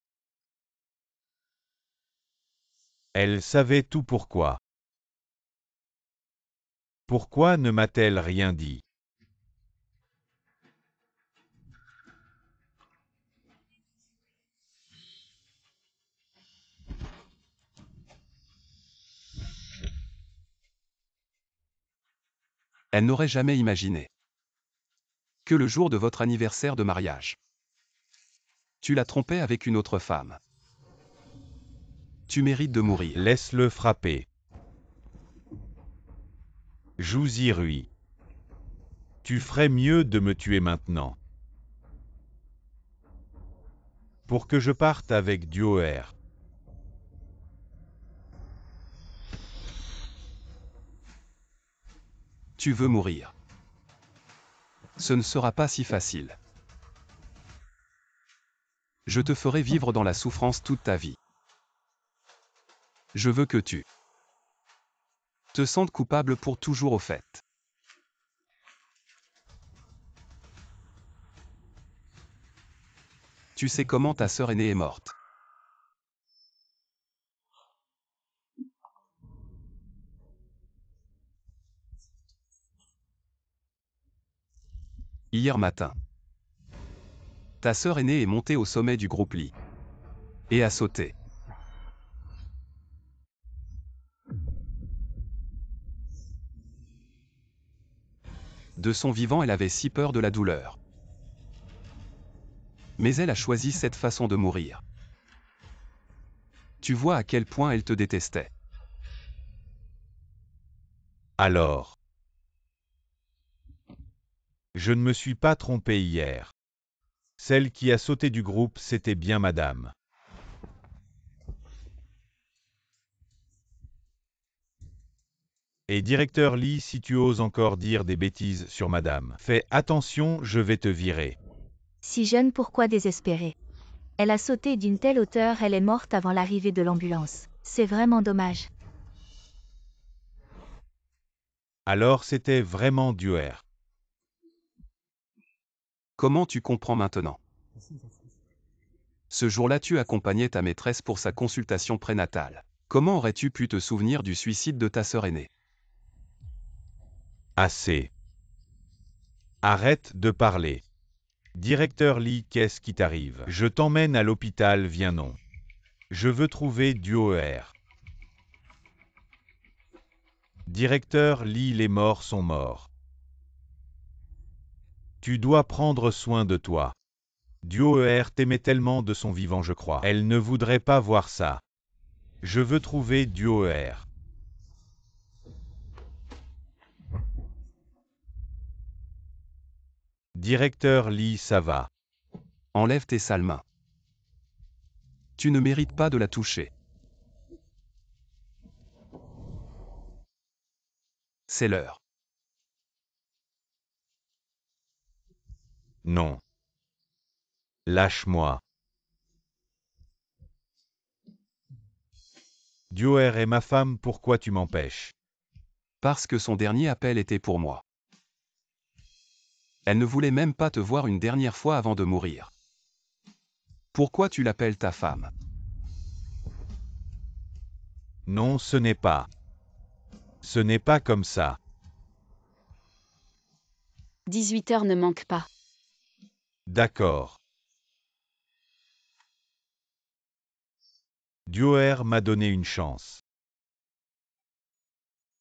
Elle savait tout pourquoi. Pourquoi ne m'a-t-elle rien dit? Elle n'aurait jamais imaginé que le jour de votre anniversaire de mariage, tu la trompais avec une autre femme. Tu mérites de mourir. Laisse-le frapper. Jouzy Rui. Tu ferais mieux de me tuer maintenant. Pour que je parte avec Dioer. Tu veux mourir. Ce ne sera pas si facile. Je te ferai vivre dans la souffrance toute ta vie. Je veux que tu te sentes coupable pour toujours au fait. Tu sais comment ta sœur aînée est morte. Hier matin. Ta sœur aînée est montée au sommet du groupe Lee. Et a sauté. De son vivant, elle avait si peur de la douleur. Mais elle a choisi cette façon de mourir. Tu vois à quel point elle te détestait. Alors. Je ne me suis pas trompé hier. Celle qui a sauté du groupe, c'était bien madame. Et directeur Lee, si tu oses encore dire des bêtises sur madame, fais attention, je vais te virer. Si jeune, pourquoi désespérer? Elle a sauté d'une telle hauteur, elle est morte avant l'arrivée de l'ambulance. C'est vraiment dommage. Alors c'était vraiment Duer. Comment tu comprends maintenant? Ce jour-là, tu accompagnais ta maîtresse pour sa consultation prénatale. Comment aurais-tu pu te souvenir du suicide de ta sœur aînée? Assez. Arrête de parler. Directeur Lee, qu'est-ce qui t'arrive? Je t'emmène à l'hôpital, viens non. Je veux trouver Duer. Directeur Lee, les morts sont morts. Tu dois prendre soin de toi. Duer t'aimait tellement de son vivant, je crois. Elle ne voudrait pas voir ça. Je veux trouver Duer. Directeur Lee, ça va. Enlève tes sales mains. Tu ne mérites pas de la toucher. C'est l'heure. Non. Lâche-moi. Duer est ma femme, pourquoi tu m'empêches? Parce que son dernier appel était pour moi. Elle ne voulait même pas te voir une dernière fois avant de mourir. Pourquoi tu l'appelles ta femme? Non, ce n'est pas. Ce n'est pas comme ça. 18 heures ne manque pas. D'accord. Duer m'a donné une chance.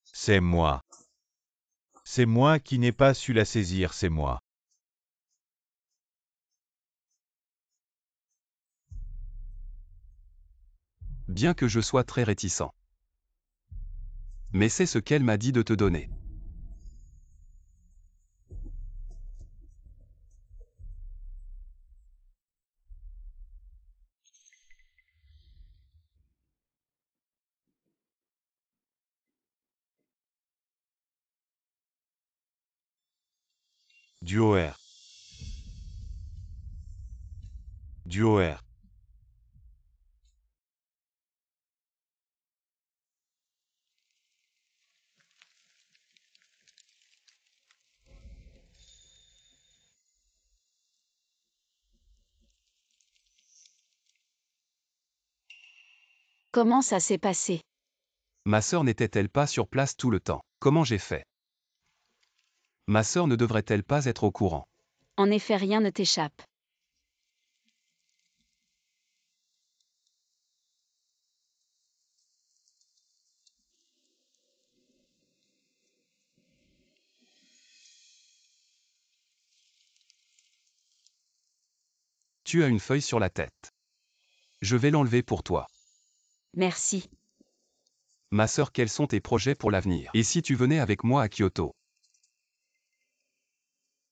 C'est moi. C'est moi qui n'ai pas su la saisir, c'est moi. Bien que je sois très réticent. Mais c'est ce qu'elle m'a dit de te donner. Duer. Duer. Comment ça s'est passé? Ma sœur n'était-elle pas sur place tout le temps? Comment j'ai fait? Ma sœur ne devrait-elle pas être au courant? En effet, rien ne t'échappe. Tu as une feuille sur la tête. Je vais l'enlever pour toi. Merci. Ma sœur, quels sont tes projets pour l'avenir? Et si tu venais avec moi à Kyoto?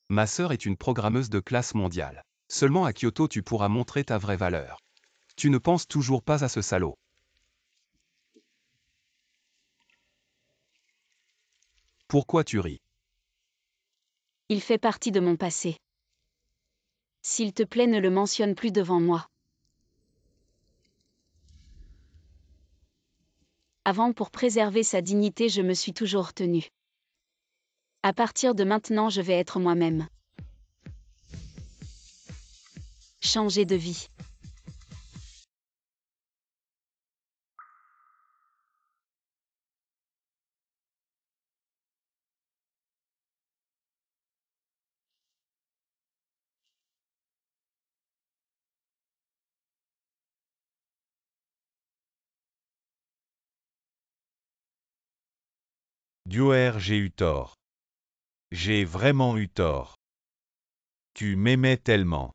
Ma sœur est une programmeuse de classe mondiale. Seulement à Kyoto tu pourras montrer ta vraie valeur. Tu ne penses toujours pas à ce salaud. Pourquoi tu ris? Il fait partie de mon passé. S'il te plaît, ne le mentionne plus devant moi. Avant, pour préserver sa dignité, je me suis toujours tenue. À partir de maintenant, je vais être moi-même. Changer de vie. Duer, j'ai eu tort. J'ai vraiment eu tort. Tu m'aimais tellement.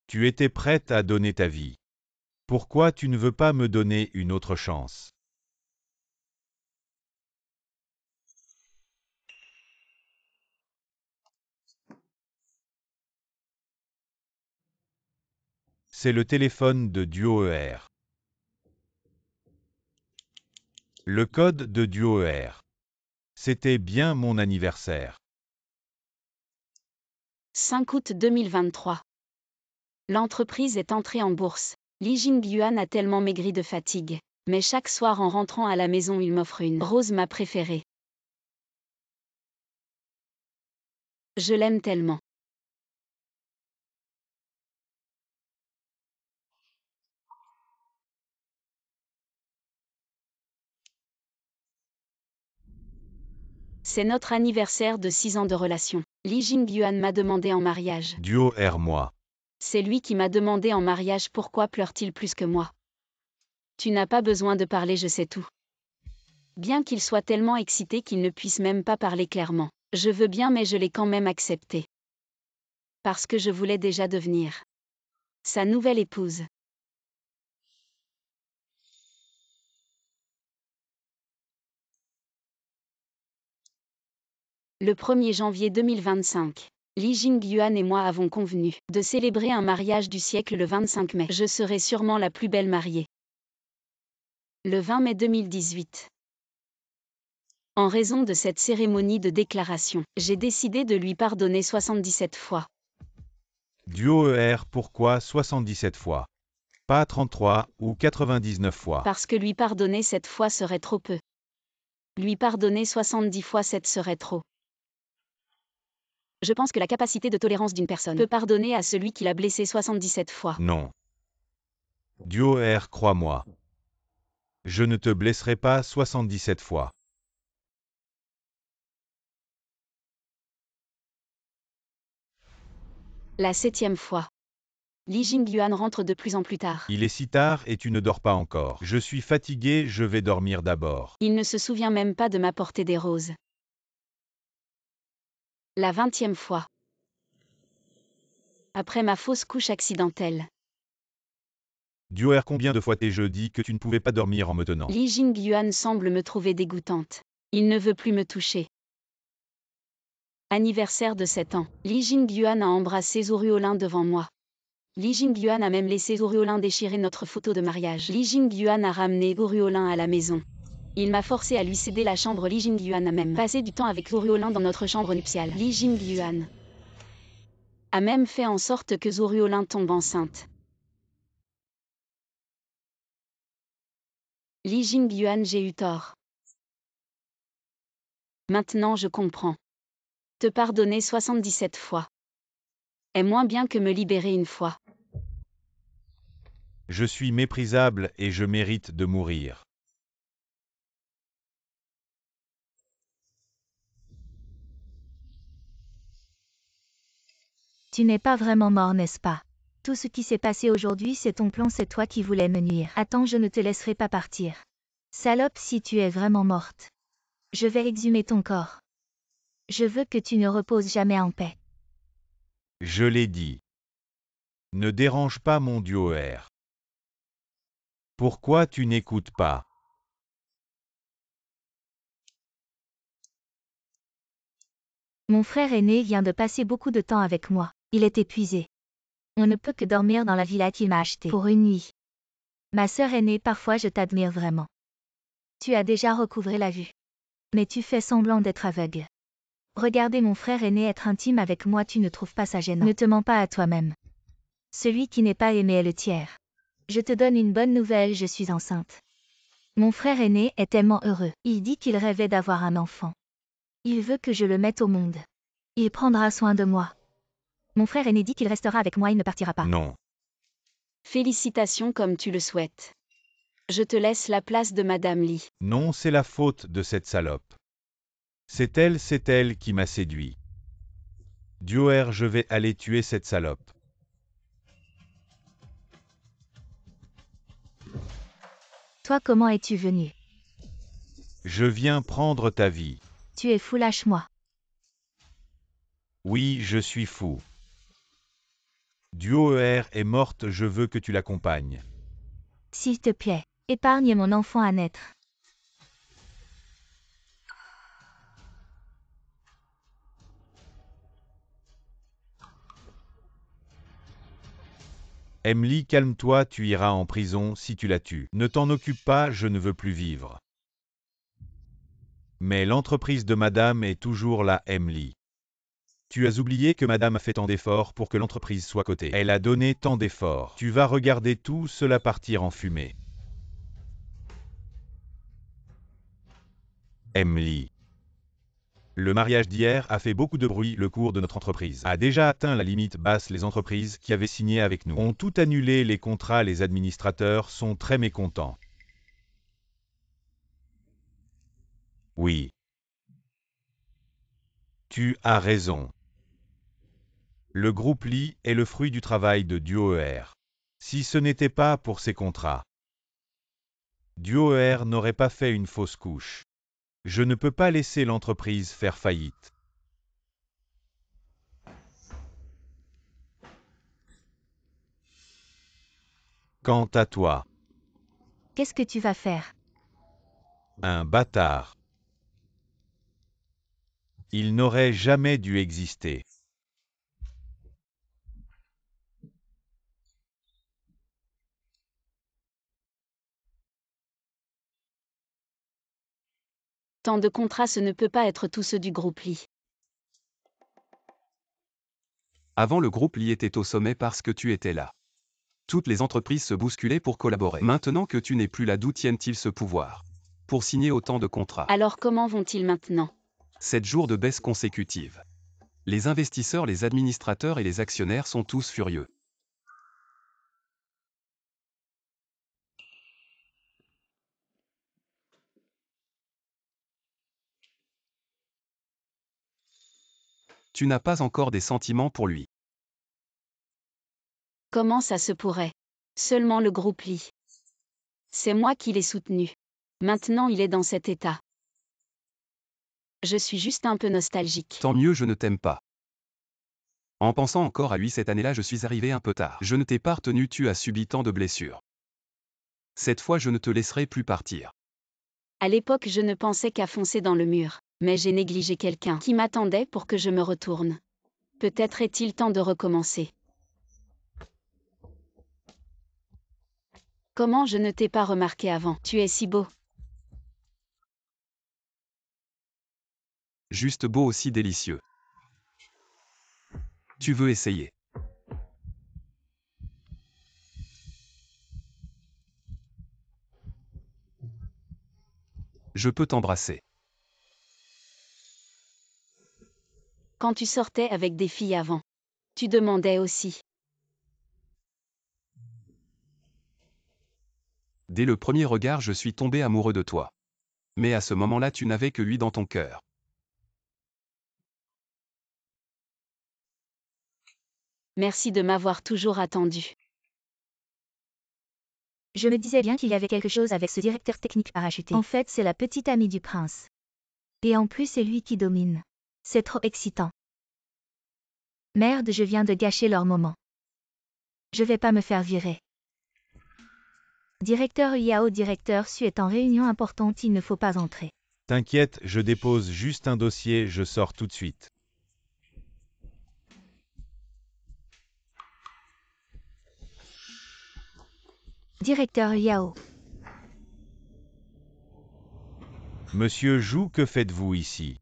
Tu étais prête à donner ta vie. Pourquoi tu ne veux pas me donner une autre chance? C'est le téléphone de Duer. Le code de Duer. C'était bien mon anniversaire. 5 août 2023. L'entreprise est entrée en bourse. Li Jingyuan a tellement maigri de fatigue. Mais chaque soir en rentrant à la maison, il m'offre une rose, ma préférée. Je l'aime tellement. C'est notre anniversaire de 6 ans de relation. Li Jingyuan m'a demandé en mariage. Duer, moi. C'est lui qui m'a demandé en mariage. Pourquoi pleure-t-il plus que moi? Tu n'as pas besoin de parler, je sais tout. Bien qu'il soit tellement excité qu'il ne puisse même pas parler clairement. Je veux bien, mais je l'ai quand même accepté. Parce que je voulais déjà devenir sa nouvelle épouse. Le 1er janvier 2025. Li Jingyuan et moi avons convenu de célébrer un mariage du siècle le 25 mai. Je serai sûrement la plus belle mariée. Le 20 mai 2018. En raison de cette cérémonie de déclaration, j'ai décidé de lui pardonner 77 fois. Duer, pourquoi 77 fois? Pas 33 ou 99 fois. Parce que lui pardonner 7 fois serait trop peu. Lui pardonner 70 fois 7 serait trop. Je pense que la capacité de tolérance d'une personne peut pardonner à celui qui l'a blessé 77 fois. Non. Duer, crois-moi. Je ne te blesserai pas 77 fois. La 7e fois. Li Jingyuan rentre de plus en plus tard. Il est si tard et tu ne dors pas encore. Je suis fatigué, je vais dormir d'abord. Il ne se souvient même pas de m'apporter des roses. La 20e fois. Après ma fausse couche accidentelle. Duer, combien de fois t'ai-je dit que tu ne pouvais pas dormir en me tenant? Li Jingyuan semble me trouver dégoûtante. Il ne veut plus me toucher. Anniversaire de 7 ans. Li Jingyuan a embrassé Zhu Ruolin devant moi. Li Jingyuan a même laissé Zhu Ruolin déchirer notre photo de mariage. Li Jingyuan a ramené Zhu Ruolin à la maison. Il m'a forcé à lui céder la chambre. Li Jingyuan a même passé du temps avec Zhu Ruolin dans notre chambre nuptiale. Li Jingyuan a même fait en sorte que Zhu Ruolin tombe enceinte. Li Jingyuan, j'ai eu tort. Maintenant je comprends. Te pardonner 77 fois est moins bien que me libérer une fois. Je suis méprisable et je mérite de mourir. Tu n'es pas vraiment mort, n'est-ce pas? Tout ce qui s'est passé aujourd'hui, c'est ton plan, c'est toi qui voulais me nuire. Attends, je ne te laisserai pas partir. Salope, si tu es vraiment morte. Je vais exhumer ton corps. Je veux que tu ne reposes jamais en paix. Je l'ai dit. Ne dérange pas mon Duer. Pourquoi tu n'écoutes pas? Mon frère aîné vient de passer beaucoup de temps avec moi. Il est épuisé. On ne peut que dormir dans la villa qu'il m'a achetée pour une nuit. Ma sœur aînée, parfois je t'admire vraiment. Tu as déjà recouvré la vue. Mais tu fais semblant d'être aveugle. Regarder mon frère aîné être intime avec moi, tu ne trouves pas ça gênant? Ne te mens pas à toi-même. Celui qui n'est pas aimé est le tiers. Je te donne une bonne nouvelle, je suis enceinte. Mon frère aîné est tellement heureux. Il dit qu'il rêvait d'avoir un enfant. Il veut que je le mette au monde. Il prendra soin de moi. Mon frère aîné dit qu'il restera avec moi, il ne partira pas. Non. Félicitations comme tu le souhaites. Je te laisse la place de Madame Li. Non, c'est la faute de cette salope. C'est elle qui m'a séduit. Duer, je vais aller tuer cette salope. Toi, comment es-tu venu? Je viens prendre ta vie. Tu es fou, lâche-moi. Oui, je suis fou. Duoer est morte, je veux que tu l'accompagnes. S'il te plaît, épargne mon enfant à naître. Emily, calme-toi, tu iras en prison si tu la tues. Ne t'en occupe pas, je ne veux plus vivre. Mais l'entreprise de madame est toujours là, Emily. Tu as oublié que madame a fait tant d'efforts pour que l'entreprise soit cotée. Elle a donné tant d'efforts. Tu vas regarder tout cela partir en fumée. Emily. Le mariage d'hier a fait beaucoup de bruit. Le cours de notre entreprise a déjà atteint la limite basse. Les entreprises qui avaient signé avec nous ont tout annulé les contrats. Les administrateurs sont très mécontents. Oui. Tu as raison. Le groupe Lee est le fruit du travail de Duoer. Si ce n'était pas pour ces contrats, Duoer n'aurait pas fait une fausse couche. Je ne peux pas laisser l'entreprise faire faillite. Quant à toi, Qu'est-ce que tu vas faire? un bâtard. Il n'aurait jamais dû exister. Tant de contrats, ce ne peut pas être tous ceux du groupe Lee. Avant, le groupe Lee était au sommet parce que tu étais là. Toutes les entreprises se bousculaient pour collaborer. Maintenant que tu n'es plus là, d'où tiennent-ils ce pouvoir? Pour signer autant de contrats. Alors comment vont-ils maintenant? 7 jours de baisse consécutive. Les investisseurs, les administrateurs et les actionnaires sont tous furieux. Tu n'as pas encore des sentiments pour lui. Comment ça se pourrait? Seulement le groupe Lee. C'est moi qui l'ai soutenu. Maintenant il est dans cet état. Je suis juste un peu nostalgique. Tant mieux, je ne t'aime pas. En pensant encore à lui cette année-là, je suis arrivé un peu tard. Je ne t'ai pas retenu, tu as subi tant de blessures. Cette fois, je ne te laisserai plus partir. À l'époque, je ne pensais qu'à foncer dans le mur, mais j'ai négligé quelqu'un qui m'attendait pour que je me retourne. Peut-être est-il temps de recommencer. Comment je ne t'ai pas remarqué avant? Tu es si beau. Juste beau, aussi délicieux. Tu veux essayer? Je peux t'embrasser. Quand tu sortais avec des filles avant, tu demandais aussi. Dès le premier regard, je suis tombé amoureux de toi. Mais à ce moment-là, tu n'avais que lui dans ton cœur. Merci de m'avoir toujours attendu. Je me disais bien qu'il y avait quelque chose avec ce directeur technique parachuté. En fait, c'est la petite amie du prince. Et en plus, c'est lui qui domine. C'est trop excitant. Merde, je viens de gâcher leur moment. Je vais pas me faire virer. Directeur Yao, directeur Su est en réunion importante, il ne faut pas entrer. T'inquiète, je dépose juste un dossier, je sors tout de suite. Directeur Yao. Monsieur Zhu, que faites-vous ici?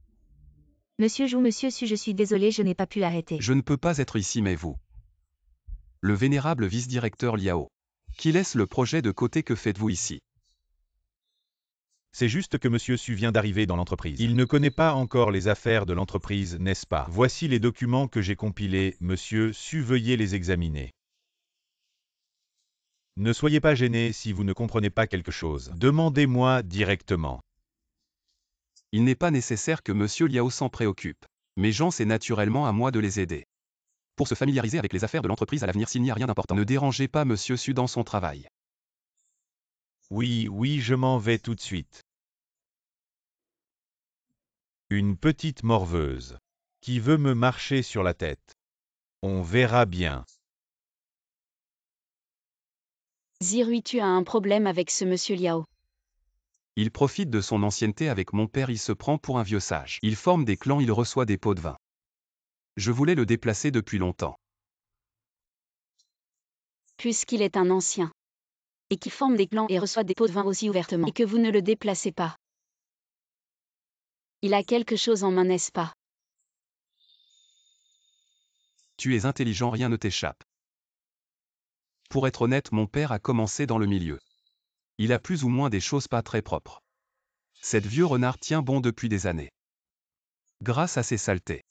Monsieur Zhu, monsieur Su, je suis désolé, je n'ai pas pu l'arrêter. Je ne peux pas être ici, mais vous. Le vénérable vice-directeur Liao. Qui laisse le projet de côté, que faites-vous ici? C'est juste que monsieur Su vient d'arriver dans l'entreprise. Il ne connaît pas encore les affaires de l'entreprise, n'est-ce pas? Voici les documents que j'ai compilés, monsieur Su, veuillez les examiner. Ne soyez pas gêné si vous ne comprenez pas quelque chose. Demandez-moi directement. Il n'est pas nécessaire que monsieur Liao s'en préoccupe. Mes gens, c'est naturellement à moi de les aider. Pour se familiariser avec les affaires de l'entreprise à l'avenir s'il n'y a rien d'important. Ne dérangez pas monsieur Su dans son travail. Oui, je m'en vais tout de suite. Une petite morveuse. Qui veut me marcher sur la tête. On verra bien. Zirui, tu as un problème avec ce monsieur Liao. Il profite de son ancienneté avec mon père, il se prend pour un vieux sage. Il forme des clans, il reçoit des pots de vin. Je voulais le déplacer depuis longtemps. Puisqu'il est un ancien. Et qui forme des clans et reçoit des pots de vin aussi ouvertement. Et que vous ne le déplacez pas. Il a quelque chose en main, n'est-ce pas? Tu es intelligent, rien ne t'échappe. Pour être honnête, mon père a commencé dans le milieu. Il a plus ou moins des choses pas très propres. Cette vieux renard tient bon depuis des années. Grâce à ses saletés.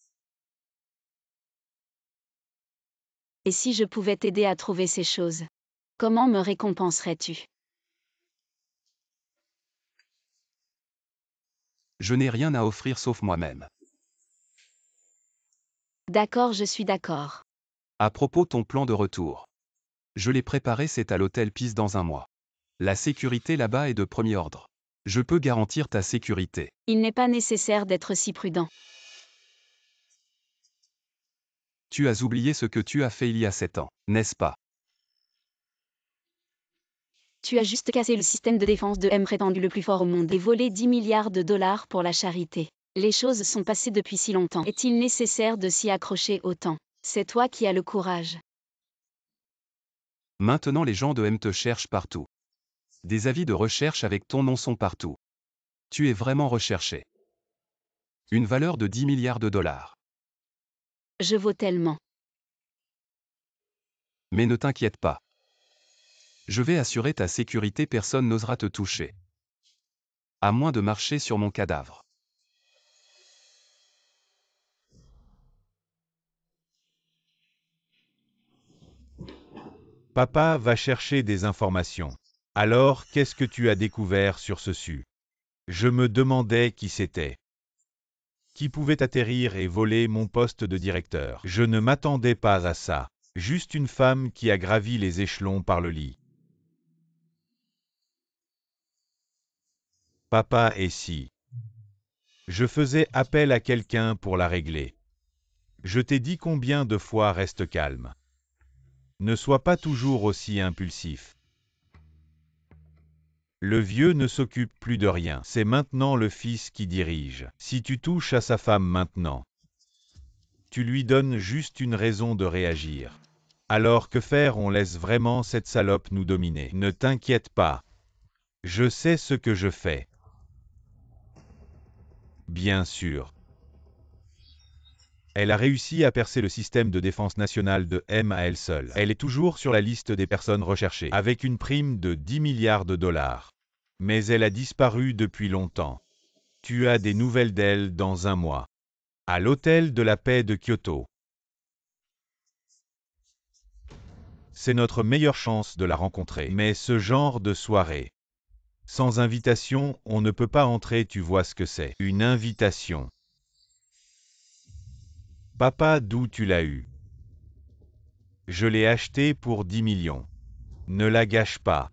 Et si je pouvais t'aider à trouver ces choses? Comment me récompenserais-tu? Je n'ai rien à offrir sauf moi-même. D'accord, je suis d'accord. À propos ton plan de retour. Je l'ai préparé, c'est à l'hôtel Peace dans un mois. La sécurité là-bas est de premier ordre. Je peux garantir ta sécurité. Il n'est pas nécessaire d'être si prudent. Tu as oublié ce que tu as fait il y a 7 ans, n'est-ce pas? Tu as juste cassé le système de défense de M prétendu le plus fort au monde et volé 10 milliards de dollars pour la charité. Les choses sont passées depuis si longtemps. Est-il nécessaire de s'y accrocher autant? C'est toi qui as le courage. Maintenant les gens de M te cherchent partout. Des avis de recherche avec ton nom sont partout. Tu es vraiment recherché. Une valeur de 10 milliards de dollars. Je vaux tellement. Mais ne t'inquiète pas. Je vais assurer ta sécurité, personne n'osera te toucher. À moins de marcher sur mon cadavre. Papa va chercher des informations. Alors, qu'est-ce que tu as découvert sur ce su? Je me demandais qui c'était. Qui pouvait atterrir et voler mon poste de directeur? Je ne m'attendais pas à ça. Juste une femme qui a gravi les échelons par le lit. Papa, et si je faisais appel à quelqu'un pour la régler? Je t'ai dit combien de fois reste calme. Ne sois pas toujours aussi impulsif. Le vieux ne s'occupe plus de rien. C'est maintenant le fils qui dirige. Si tu touches à sa femme maintenant, tu lui donnes juste une raison de réagir. Alors que faire? On laisse vraiment cette salope nous dominer. Ne t'inquiète pas. Je sais ce que je fais. Bien sûr. Elle a réussi à percer le système de défense nationale de M à elle seule. Elle est toujours sur la liste des personnes recherchées, avec une prime de 10 milliards de dollars. Mais elle a disparu depuis longtemps. Tu as des nouvelles d'elle dans un mois. À l'hôtel de la paix de Kyoto. C'est notre meilleure chance de la rencontrer. Mais ce genre de soirée, sans invitation, on ne peut pas entrer, tu vois ce que c'est. Une invitation. Papa, d'où tu l'as eu? Je l'ai acheté pour 10 millions. Ne la gâche pas.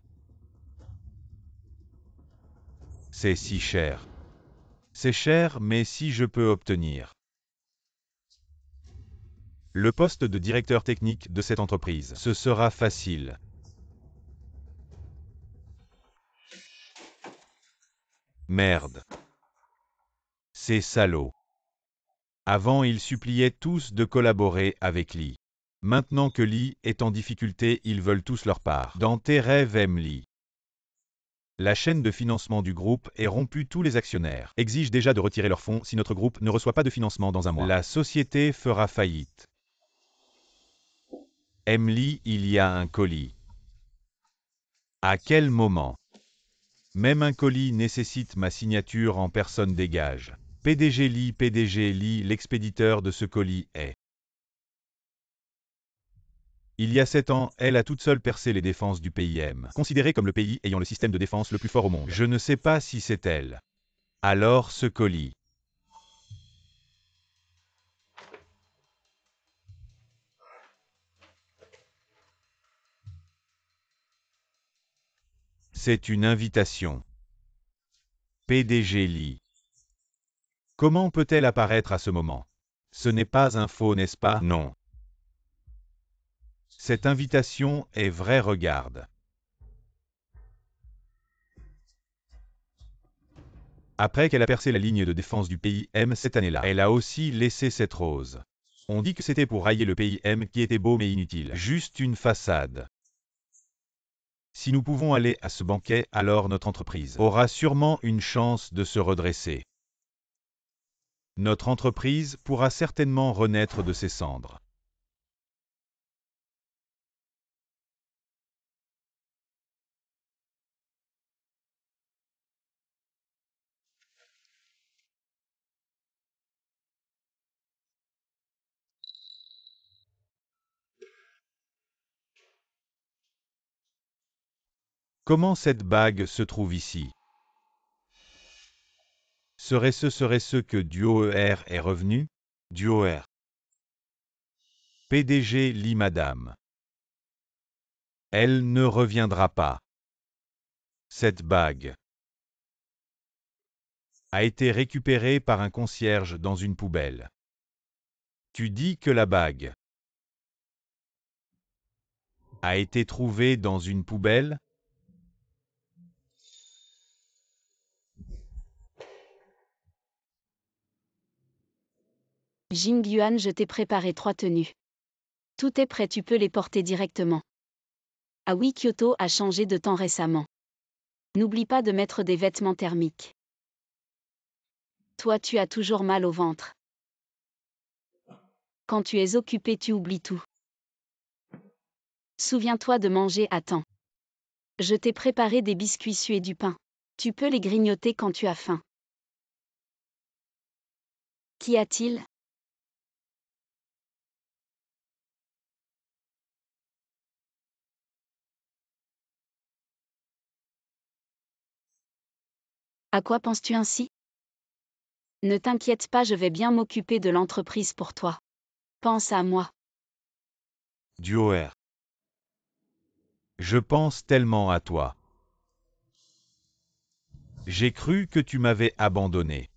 C'est si cher. C'est cher, mais si je peux obtenir le poste de directeur technique de cette entreprise, ce sera facile. Merde. Ces salauds. Avant, ils suppliaient tous de collaborer avec Lee. Maintenant que Lee est en difficulté, ils veulent tous leur part. Dans tes rêves, aime Lee. La chaîne de financement du groupe est rompue, tous les actionnaires exigent déjà de retirer leurs fonds si notre groupe ne reçoit pas de financement dans un mois. La société fera faillite. Emily, il y a un colis. À quel moment? Même un colis nécessite ma signature en personne, dégage. PDG Lee, l'expéditeur de ce colis est. Il y a 7 ans, elle a toute seule percé les défenses du pays M, considéré comme le pays ayant le système de défense le plus fort au monde. Je ne sais pas si c'est elle. Alors ce colis. C'est une invitation. PDG Lee. Comment peut-elle apparaître à ce moment? Ce n'est pas un faux, n'est-ce pas? Non. Cette invitation est vraie, regarde. Après qu'elle a percé la ligne de défense du pays M cette année-là, elle a aussi laissé cette rose. On dit que c'était pour railler le pays M qui était beau mais inutile. Juste une façade. Si nous pouvons aller à ce banquet, alors notre entreprise aura sûrement une chance de se redresser. Notre entreprise pourra certainement renaître de ses cendres. Comment cette bague se trouve ici? Serait-ce que Duoer est revenu? Duoer. PDG lit Madame. Elle ne reviendra pas. Cette bague a été récupérée par un concierge dans une poubelle. Tu dis que la bague a été trouvée dans une poubelle? Jing Yuan, je t'ai préparé 3 tenues. Tout est prêt, tu peux les porter directement. Ah oui, Kyoto a changé de temps récemment. N'oublie pas de mettre des vêtements thermiques. Toi, tu as toujours mal au ventre. Quand tu es occupé, tu oublies tout. Souviens-toi de manger à temps. Je t'ai préparé des biscuits sués et du pain. Tu peux les grignoter quand tu as faim. Qu'y a-t-il? À quoi penses-tu ainsi? Ne t'inquiète pas, je vais bien m'occuper de l'entreprise pour toi. Pense à moi. Duoer. Je pense tellement à toi. J'ai cru que tu m'avais abandonné.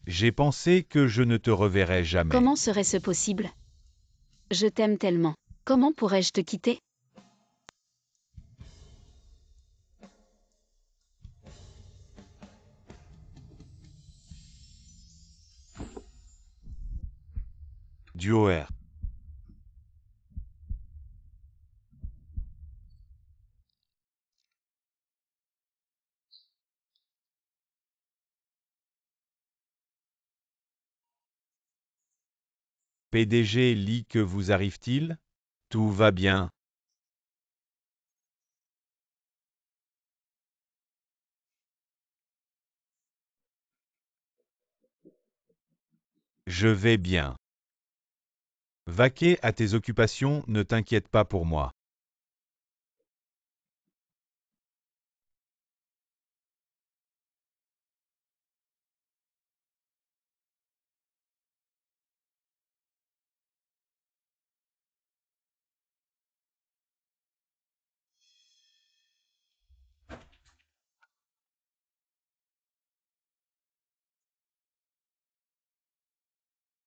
J'ai pensé que je ne te reverrais jamais. Comment serait-ce possible? Je t'aime tellement. Comment pourrais-je te quitter? Duoer. PDG lit, que vous arrive-t-il? Tout va bien. Je vais bien. Vaquer à tes occupations, ne t'inquiète pas pour moi.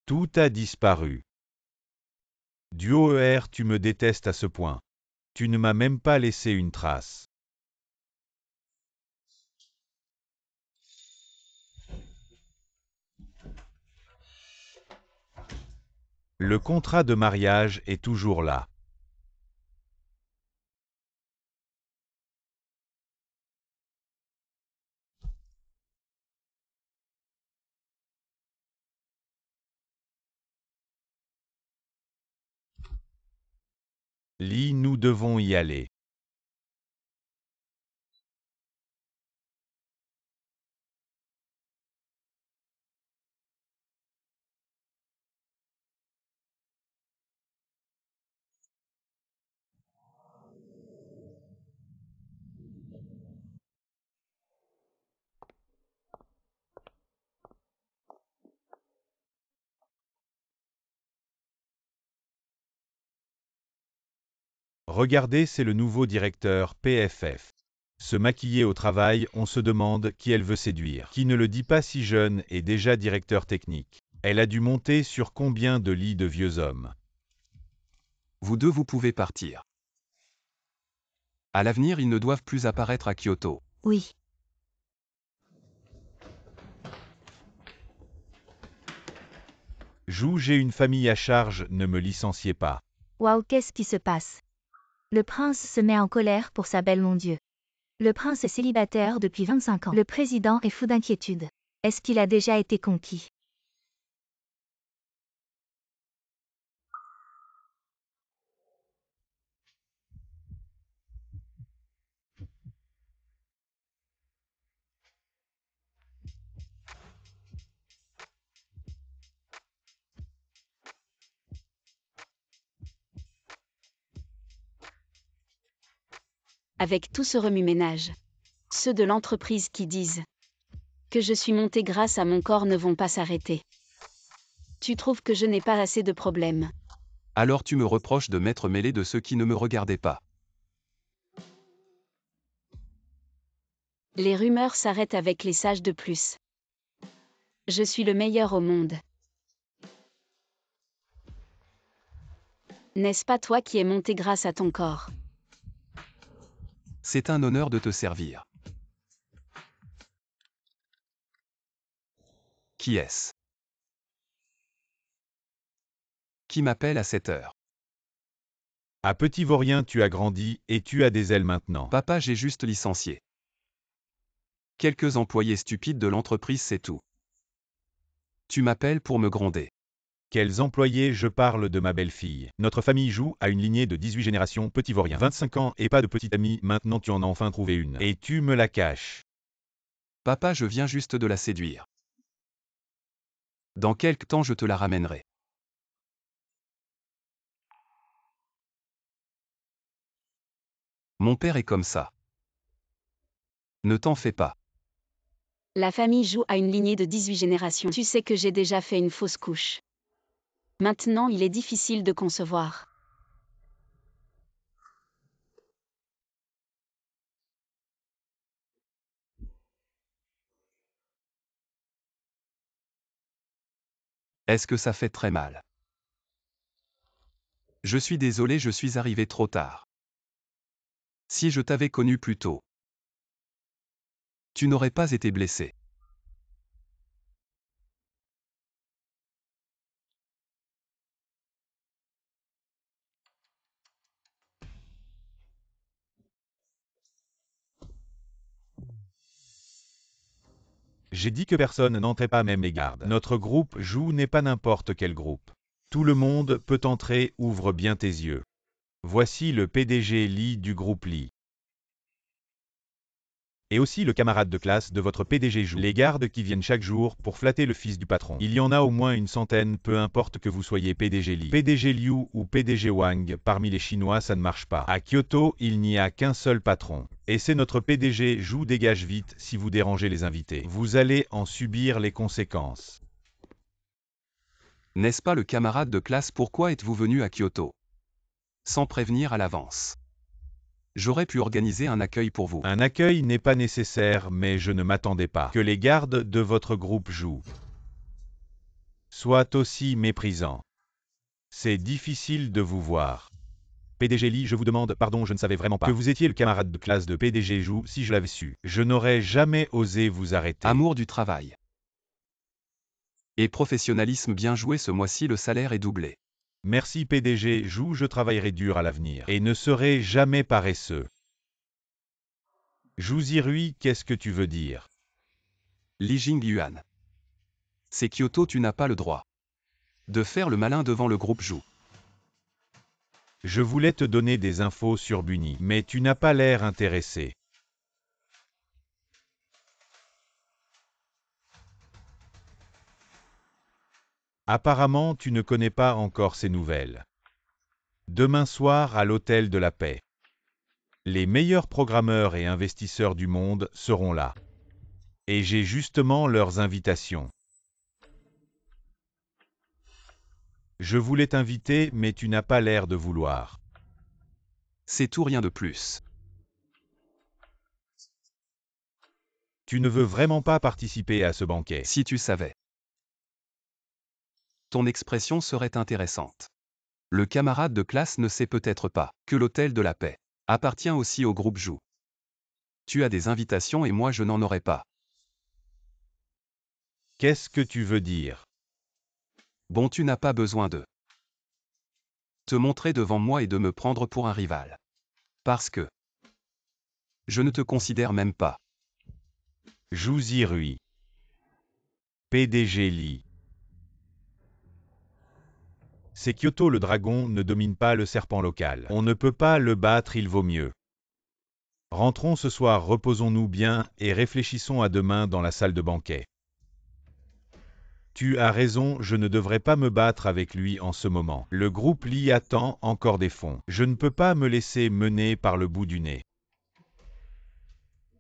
Tout a disparu. Duoer, tu me détestes à ce point. Tu ne m'as même pas laissé une trace. Le contrat de mariage est toujours là. Lee, nous devons y aller. Regardez, c'est le nouveau directeur PFF. Se maquiller au travail, on se demande qui elle veut séduire. Qui ne le dit pas si jeune est déjà directeur technique. Elle a dû monter sur combien de lits de vieux hommes. Vous deux vous pouvez partir. À l'avenir, ils ne doivent plus apparaître à Kyoto. Oui. Jou, j'ai une famille à charge, ne me licenciez pas. Waouh, qu'est-ce qui se passe? Le prince se met en colère pour sa belle, mon Dieu. Le prince est célibataire depuis 25 ans. Le président est fou d'inquiétude. Est-ce qu'il a déjà été conquis? Avec tout ce remue-ménage. Ceux de l'entreprise qui disent que je suis montée grâce à mon corps ne vont pas s'arrêter. Tu trouves que je n'ai pas assez de problèmes? Alors tu me reproches de m'être mêlé de ceux qui ne me regardaient pas. Les rumeurs s'arrêtent avec les sages de plus. Je suis le meilleur au monde. N'est-ce pas toi qui es monté grâce à ton corps? C'est un honneur de te servir. Qui est-ce? Qui m'appelle à cette heure? À Petit Vaurien, tu as grandi et tu as des ailes maintenant. Papa, j'ai juste licencié. Quelques employés stupides de l'entreprise, c'est tout. Tu m'appelles pour me gronder. Quels employés? Je parle de ma belle-fille. Notre famille Jou a une lignée de 18 générations Petit Vaurien. 25 ans et pas de petite amie, maintenant tu en as enfin trouvé une. Et tu me la caches. Papa, je viens juste de la séduire. Dans quelque temps je te la ramènerai. Mon père est comme ça. Ne t'en fais pas. La famille Jou a une lignée de 18 générations. Tu sais que j'ai déjà fait une fausse couche. Maintenant, il est difficile de concevoir. Est-ce que ça fait très mal? Je suis désolé, je suis arrivé trop tard. Si je t'avais connu plus tôt, tu n'aurais pas été blessé. J'ai dit que personne n'entrait pas, même les gardes. Notre groupe Jou n'est pas n'importe quel groupe. Tout le monde peut entrer, ouvre bien tes yeux. Voici le PDG Lee du groupe Lee. Et aussi le camarade de classe de votre PDG Jou. Les gardes qui viennent chaque jour pour flatter le fils du patron. Il y en a au moins une centaine, peu importe que vous soyez PDG Lee, PDG Liu ou PDG Wang, parmi les Chinois ça ne marche pas. À Kyoto, il n'y a qu'un seul patron. Et c'est notre PDG Jou. Dégage vite si vous dérangez les invités. Vous allez en subir les conséquences. N'est-ce pas le camarade de classe? Pourquoi êtes-vous venu à Kyoto? Sans prévenir à l'avance. J'aurais pu organiser un accueil pour vous. Un accueil n'est pas nécessaire, mais je ne m'attendais pas que les gardes de votre groupe Jou soient aussi méprisants. C'est difficile de vous voir. PDG Lee, je vous demande pardon, je ne savais vraiment pas que vous étiez le camarade de classe de PDG Jou. Si je l'avais su, je n'aurais jamais osé vous arrêter. Amour du travail. Et professionnalisme, bien joué, ce mois-ci le salaire est doublé. Merci PDG Jou, je travaillerai dur à l'avenir et ne serai jamais paresseux. Jou Zirui, qu'est-ce que tu veux dire? Li Jingyuan. C'est Kyoto, tu n'as pas le droit de faire le malin devant le groupe Jou. Je voulais te donner des infos sur Bunny, mais tu n'as pas l'air intéressé. Apparemment, tu ne connais pas encore ces nouvelles. Demain soir à l'Hôtel de la Paix. Les meilleurs programmeurs et investisseurs du monde seront là. Et j'ai justement leurs invitations. Je voulais t'inviter, mais tu n'as pas l'air de vouloir. C'est tout, rien de plus. Tu ne veux vraiment pas participer à ce banquet. Si tu savais. Ton expression serait intéressante. Le camarade de classe ne sait peut-être pas que l'Hôtel de la Paix appartient aussi au groupe Joux. Tu as des invitations et moi je n'en aurai pas. Qu'est-ce que tu veux dire? Bon, tu n'as pas besoin de te montrer devant moi et de me prendre pour un rival. Parce que je ne te considère même pas. Jouzi Rui. PDG Lee. C'est Kyoto, le dragon ne domine pas le serpent local. On ne peut pas le battre, il vaut mieux. Rentrons ce soir, reposons-nous bien et réfléchissons à demain dans la salle de banquet. Tu as raison, je ne devrais pas me battre avec lui en ce moment. Le groupe Lee attend encore des fonds. Je ne peux pas me laisser mener par le bout du nez.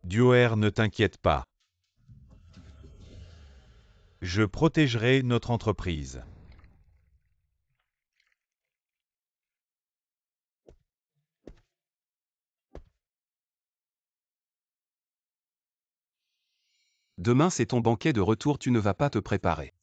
Dioer, ne t'inquiète pas. Je protégerai notre entreprise. Demain c'est ton banquet de retour, tu ne vas pas te préparer.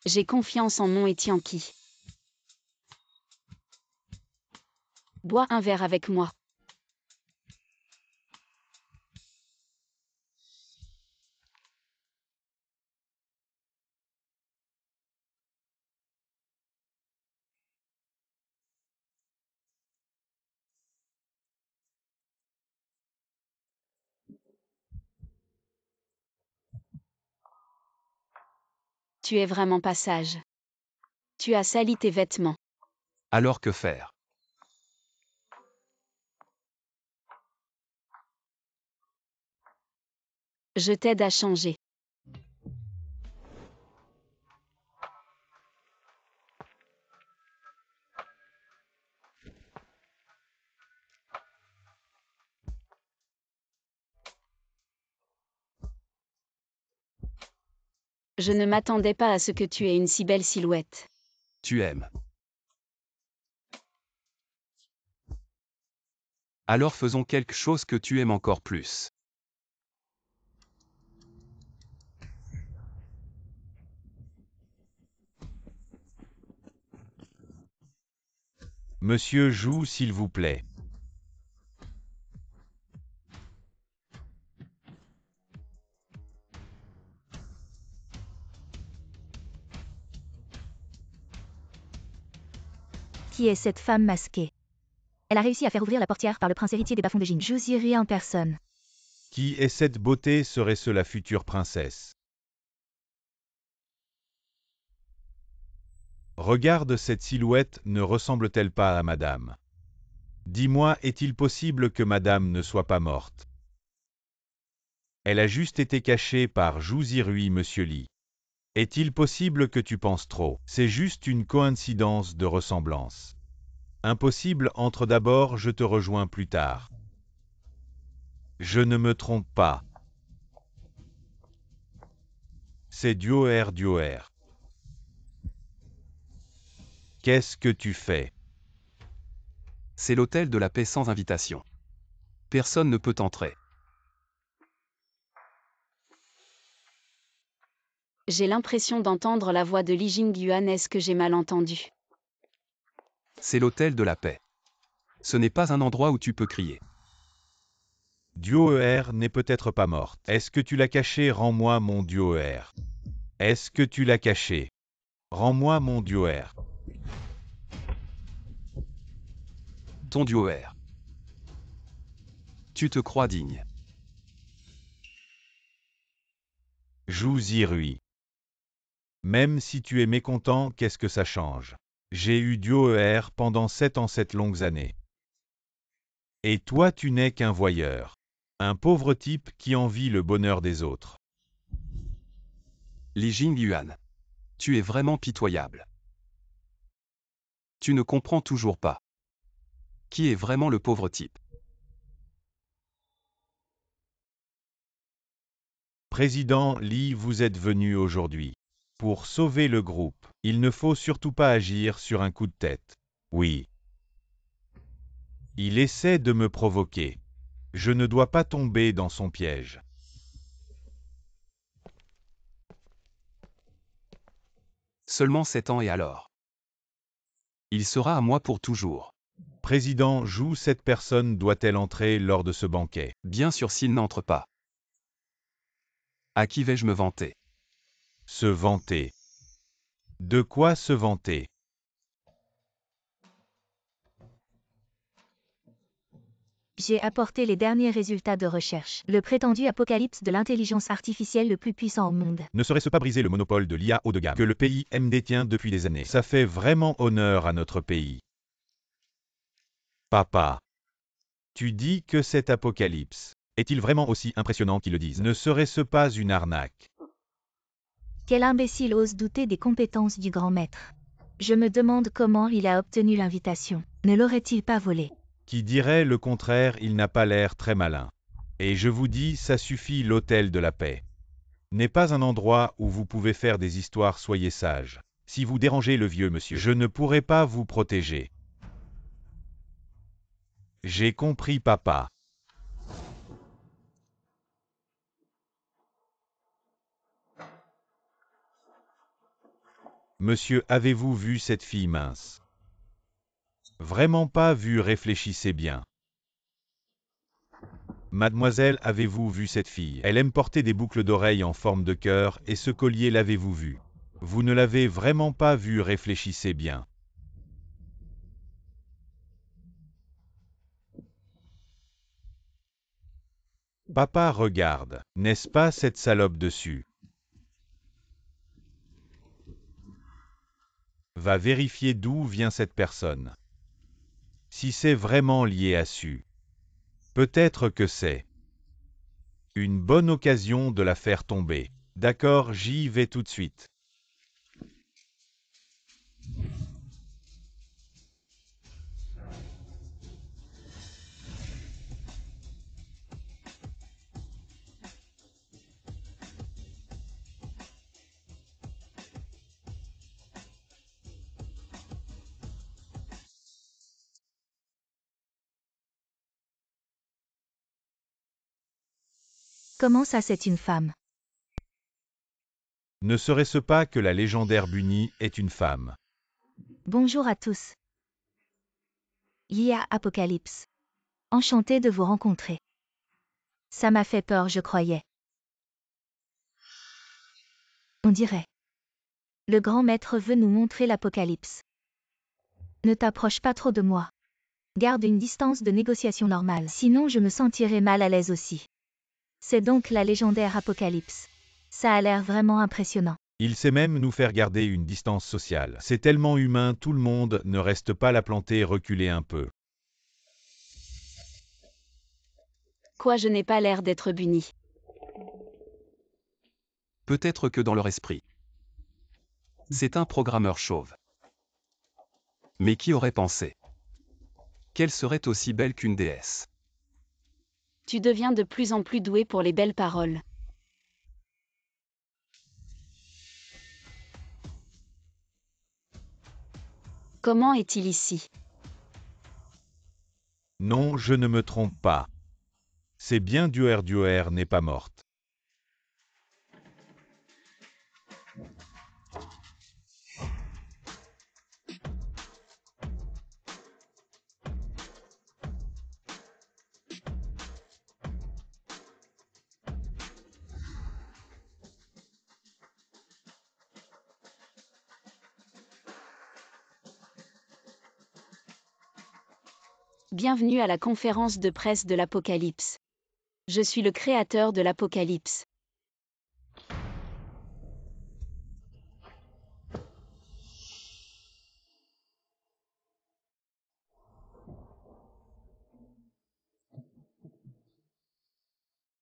J'ai confiance en mon Etianki. Bois un verre avec moi. Tu es vraiment pas sage. Tu as sali tes vêtements. Alors que faire? Je t'aide à changer. Je ne m'attendais pas à ce que tu aies une si belle silhouette. Tu aimes. Alors faisons quelque chose que tu aimes encore plus. Monsieur joue s'il vous plaît. Qui est cette femme masquée? Elle a réussi à faire ouvrir la portière par le prince héritier des bas-fonds de Jin. Jouzi en personne. Qui est cette beauté? Serait-ce la future princesse? Regarde cette silhouette, ne ressemble-t-elle pas à madame? Dis-moi, est-il possible que madame ne soit pas morte? Elle a juste été cachée par Jouzi Rui, monsieur Lee. Est-il possible que tu penses trop? C'est juste une coïncidence de ressemblance. Impossible, entre d'abord, je te rejoins plus tard. Je ne me trompe pas. C'est Dioer. Qu'est-ce que tu fais? C'est l'Hôtel de la Paix sans invitation. Personne ne peut entrer. J'ai l'impression d'entendre la voix de Li Jingyuan. Est-ce que j'ai mal entendu? C'est l'Hôtel de la Paix. Ce n'est pas un endroit où tu peux crier. Dioer n'est peut-être pas morte. Est-ce que tu l'as cachée? Rends-moi mon Dioer. Est-ce que tu l'as cachée? Rends-moi mon Dioer. Ton Dioer. Tu te crois digne. Jouzi Rui. Même si tu es mécontent, qu'est-ce que ça change? J'ai eu Dioer pendant 7 ans, 7 longues années. Et toi tu n'es qu'un voyeur. Un pauvre type qui envie le bonheur des autres. Li Jingyuan. Tu es vraiment pitoyable. Tu ne comprends toujours pas. Qui est vraiment le pauvre type? Président Lee, vous êtes venu aujourd'hui. Pour sauver le groupe, il ne faut surtout pas agir sur un coup de tête. Oui. Il essaie de me provoquer. Je ne dois pas tomber dans son piège. Seulement 7 ans et alors? Il sera à moi pour toujours. Président, cette personne doit-elle entrer lors de ce banquet? Bien sûr s'il n'entre pas. À qui vais-je me vanter? Se vanter. De quoi se vanter? J'ai apporté les derniers résultats de recherche. Le prétendu apocalypse de l'intelligence artificielle le plus puissant au monde. Ne serait-ce pas briser le monopole de l'IA haut de gamme que le pays détient depuis des années? Ça fait vraiment honneur à notre pays. Papa, tu dis que cet apocalypse est-il vraiment aussi impressionnant qu'ils le disent? Ne serait-ce pas une arnaque? Quel imbécile ose douter des compétences du grand maître? Je me demande comment il a obtenu l'invitation. Ne l'aurait-il pas volée? Qui dirait le contraire, il n'a pas l'air très malin. Et je vous dis, ça suffit, l'hôtel de la paix n'est pas un endroit où vous pouvez faire des histoires, soyez sages. Si vous dérangez le vieux monsieur, je ne pourrai pas vous protéger. J'ai compris, papa. Monsieur, avez-vous vu cette fille mince? Vraiment pas vu, réfléchissez bien. Mademoiselle, avez-vous vu cette fille? Elle aime porter des boucles d'oreilles en forme de cœur, et ce collier, l'avez-vous vu? Vous ne l'avez vraiment pas vu, réfléchissez bien. Papa, regarde, n'est-ce pas cette salope dessus? Va vérifier d'où vient cette personne. Si c'est vraiment lié à Su. Peut-être que c'est une bonne occasion de la faire tomber. D'accord, j'y vais tout de suite. Comment ça c'est une femme? Ne serait-ce pas que la légendaire Bunny est une femme? Bonjour à tous. Yia Apocalypse. Enchanté de vous rencontrer. Ça m'a fait peur, je croyais. On dirait. Le grand maître veut nous montrer l'apocalypse. Ne t'approche pas trop de moi. Garde une distance de négociation normale, sinon je me sentirai mal à l'aise aussi. C'est donc la légendaire apocalypse. Ça a l'air vraiment impressionnant. Il sait même nous faire garder une distance sociale. C'est tellement humain, tout le monde ne reste pas la planter, reculer un peu. Quoi, je n'ai pas l'air d'être Bunny. Peut-être que dans leur esprit. C'est un programmeur chauve. Mais qui aurait pensé qu'elle serait aussi belle qu'une déesse? Tu deviens de plus en plus doué pour les belles paroles. Comment est-il ici? Non, je ne me trompe pas. C'est bien Duer n'est pas morte. Bienvenue à la conférence de presse de l'Apocalypse. Je suis le créateur de l'Apocalypse.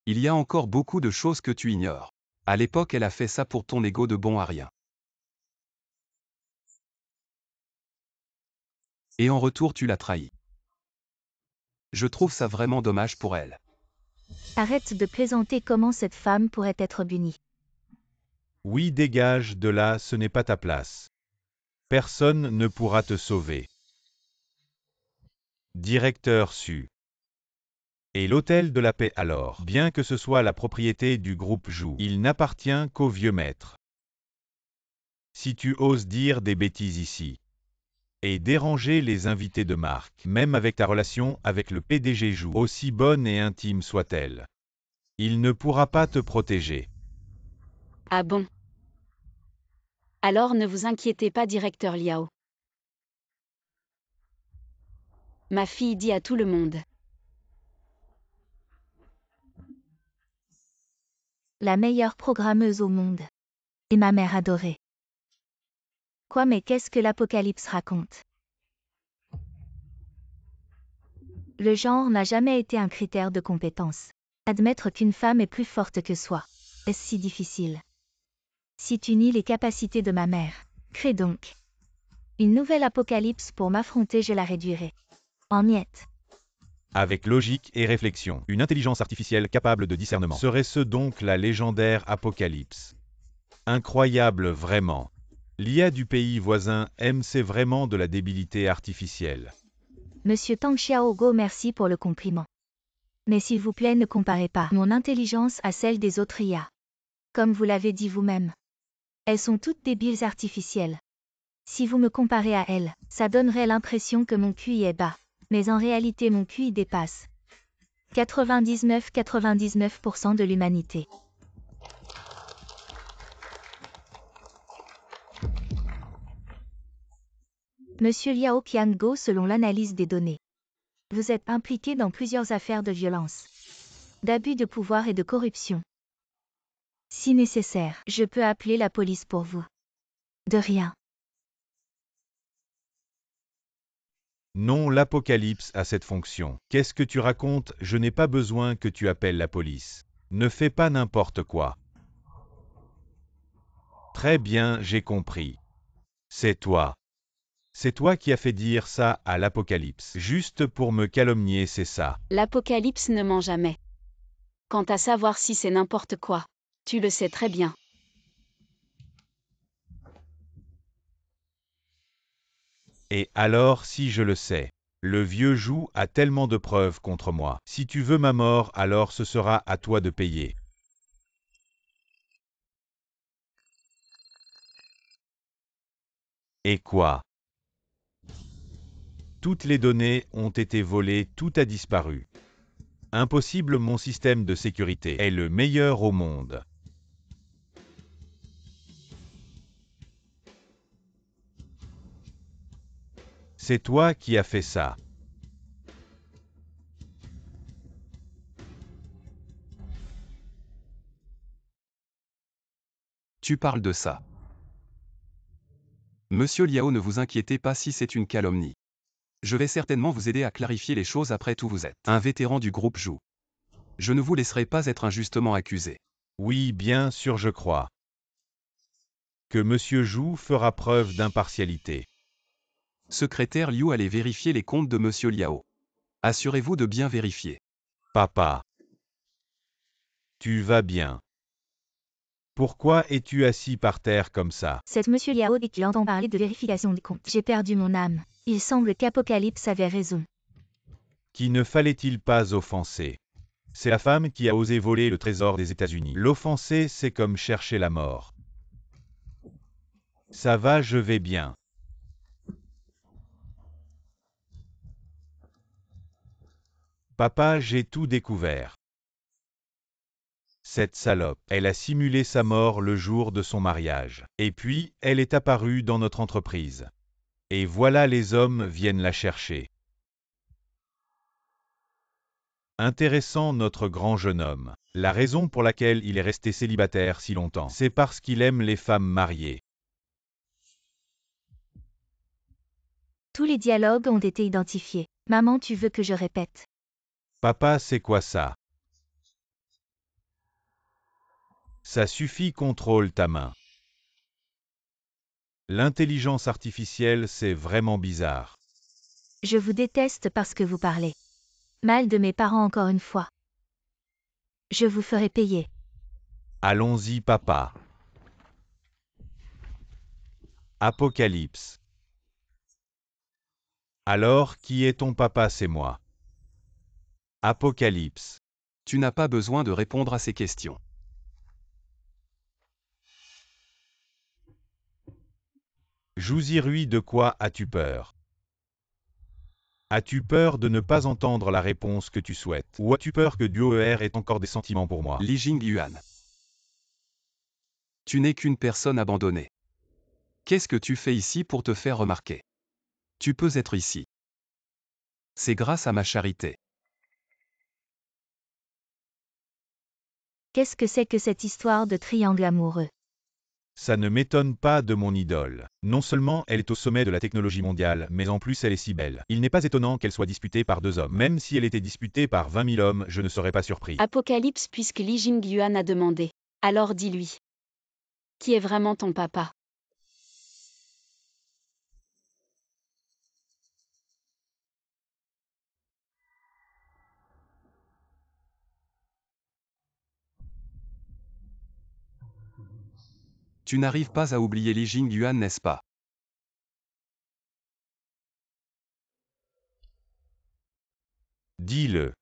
Il y a encore beaucoup de choses que tu ignores. À l'époque, elle a fait ça pour ton ego de bon à rien. Et en retour, tu l'as trahi. Je trouve ça vraiment dommage pour elle. Arrête de plaisanter, comment cette femme pourrait être Bunny. Oui, dégage de là, ce n'est pas ta place. Personne ne pourra te sauver. Directeur Su. Et l'Hôtel de la Paix alors, bien que ce soit la propriété du groupe Jou, il n'appartient qu'au vieux maître. Si tu oses dire des bêtises ici, et déranger les invités de marque, même avec ta relation avec le PDG Jou, aussi bonne et intime soit-elle, il ne pourra pas te protéger. Ah bon? Alors ne vous inquiétez pas, directeur Liao. Ma fille dit à tout le monde. La meilleure programmeuse au monde. Et ma mère adorée. Quoi, mais qu'est-ce que l'Apocalypse raconte? Le genre n'a jamais été un critère de compétence. Admettre qu'une femme est plus forte que soi. Est-ce si difficile? Si tu nies les capacités de ma mère, crée donc une nouvelle apocalypse pour m'affronter, je la réduirai en miettes. Avec logique et réflexion, une intelligence artificielle capable de discernement. Serait-ce donc la légendaire Apocalypse? Incroyable vraiment. L'IA du pays voisin c'est vraiment de la débilité artificielle. Monsieur Tang Xiaogo, merci pour le compliment. Mais s'il vous plaît, ne comparez pas mon intelligence à celle des autres IA. Comme vous l'avez dit vous-même, elles sont toutes débiles artificielles. Si vous me comparez à elles, ça donnerait l'impression que mon QI est bas. Mais en réalité mon QI dépasse 99% de l'humanité. Monsieur Liao Qiango, selon l'analyse des données, vous êtes impliqué dans plusieurs affaires de violence, d'abus de pouvoir et de corruption. Si nécessaire, je peux appeler la police pour vous. De rien. Non, l'Apocalypse a cette fonction. Qu'est-ce que tu racontes? Je n'ai pas besoin que tu appelles la police. Ne fais pas n'importe quoi. Très bien, j'ai compris. C'est toi. C'est toi qui as fait dire ça à l'Apocalypse. Juste pour me calomnier, c'est ça. L'Apocalypse ne ment jamais. Quant à savoir si c'est n'importe quoi, tu le sais très bien. Et alors si je le sais? Le vieux Jou a tellement de preuves contre moi. Si tu veux ma mort, alors ce sera à toi de payer. Et quoi? Toutes les données ont été volées, tout a disparu. Impossible, mon système de sécurité est le meilleur au monde. C'est toi qui as fait ça. Tu parles de ça. Monsieur Liao, ne vous inquiétez pas si c'est une calomnie. Je vais certainement vous aider à clarifier les choses, après tout vous êtes un vétéran du groupe Jou. Je ne vous laisserai pas être injustement accusé. Oui, bien sûr, je crois que Monsieur Jou fera preuve d'impartialité. Secrétaire Liu, allez vérifier les comptes de Monsieur Liao. Assurez-vous de bien vérifier. Papa, tu vas bien? Pourquoi es-tu assis par terre comme ça? C'est Monsieur Liao dès qu'il entend parler de vérification des comptes. J'ai perdu mon âme. Il semble qu'Apocalypse avait raison. Qui ne fallait-il pas offenser? C'est la femme qui a osé voler le trésor des États-Unis. L'offenser, c'est comme chercher la mort. Ça va, je vais bien. Papa, j'ai tout découvert. Cette salope, elle a simulé sa mort le jour de son mariage. Et puis, elle est apparue dans notre entreprise. Et voilà, les hommes viennent la chercher. Intéressant, notre grand jeune homme. La raison pour laquelle il est resté célibataire si longtemps, c'est parce qu'il aime les femmes mariées. Tous les dialogues ont été identifiés. Maman, tu veux que je répète? Papa, c'est quoi ça? Ça suffit, contrôle ta main. L'intelligence artificielle, c'est vraiment bizarre. Je vous déteste parce que vous parlez mal de mes parents encore une fois. Je vous ferai payer. Allons-y, papa. Apocalypse. Alors, qui est ton papa? C'est moi. Apocalypse. Tu n'as pas besoin de répondre à ces questions. Jouzirui, de quoi as-tu peur? As-tu peur de ne pas entendre la réponse que tu souhaites? Ou as-tu peur que Duoer ait encore des sentiments pour moi? Li Jingyuan. Tu n'es qu'une personne abandonnée. Qu'est-ce que tu fais ici pour te faire remarquer? Tu peux être ici. C'est grâce à ma charité. Qu'est-ce que c'est que cette histoire de triangle amoureux? Ça ne m'étonne pas de mon idole. Non seulement elle est au sommet de la technologie mondiale, mais en plus elle est si belle. Il n'est pas étonnant qu'elle soit disputée par 2 hommes. Même si elle était disputée par 20 000 hommes, je ne serais pas surpris. Apocalypse, puisque Li Jingyuan a demandé. Alors dis-lui. Qui est vraiment ton papa? Tu n'arrives pas à oublier Li Jingyuan, n'est-ce pas? Dis-le.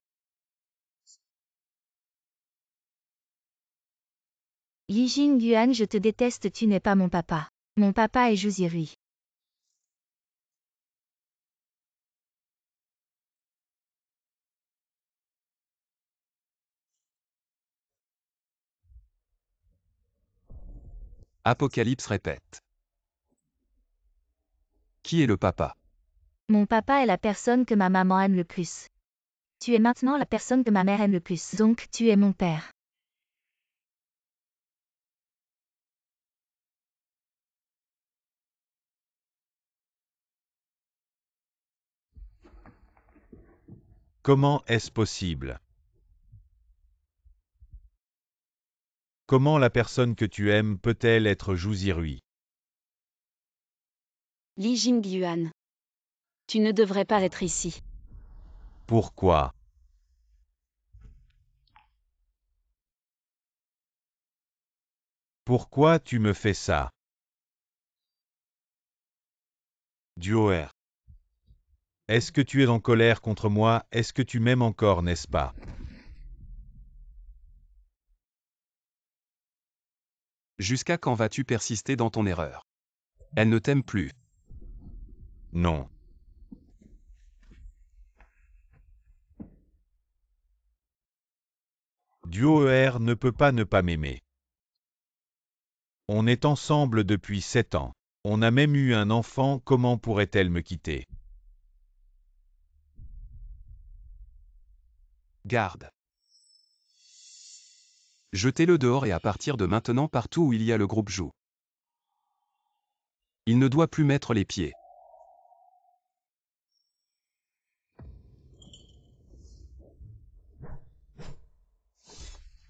Li Jingyuan, je te déteste, tu n'es pas mon papa. Mon papa est Jouzirui. Apocalypse répète. Qui est le papa? Mon papa est la personne que ma maman aime le plus. Tu es maintenant la personne que ma mère aime le plus. Donc, tu es mon père. Comment est-ce possible? Comment la personne que tu aimes peut-elle être Jouzirui? Li Jingyuan. Tu ne devrais pas être ici. Pourquoi? Pourquoi tu me fais ça? Duoer. Est-ce que tu es en colère contre moi? Est-ce que tu m'aimes encore, n'est-ce pas? Jusqu'à quand vas-tu persister dans ton erreur? Elle ne t'aime plus. Non. Duoer ne peut pas ne pas m'aimer. On est ensemble depuis 7 ans. On a même eu un enfant, comment pourrait-elle me quitter? Garde. Jetez-le dehors et à partir de maintenant partout où il y a le groupe joue. Il ne doit plus mettre les pieds.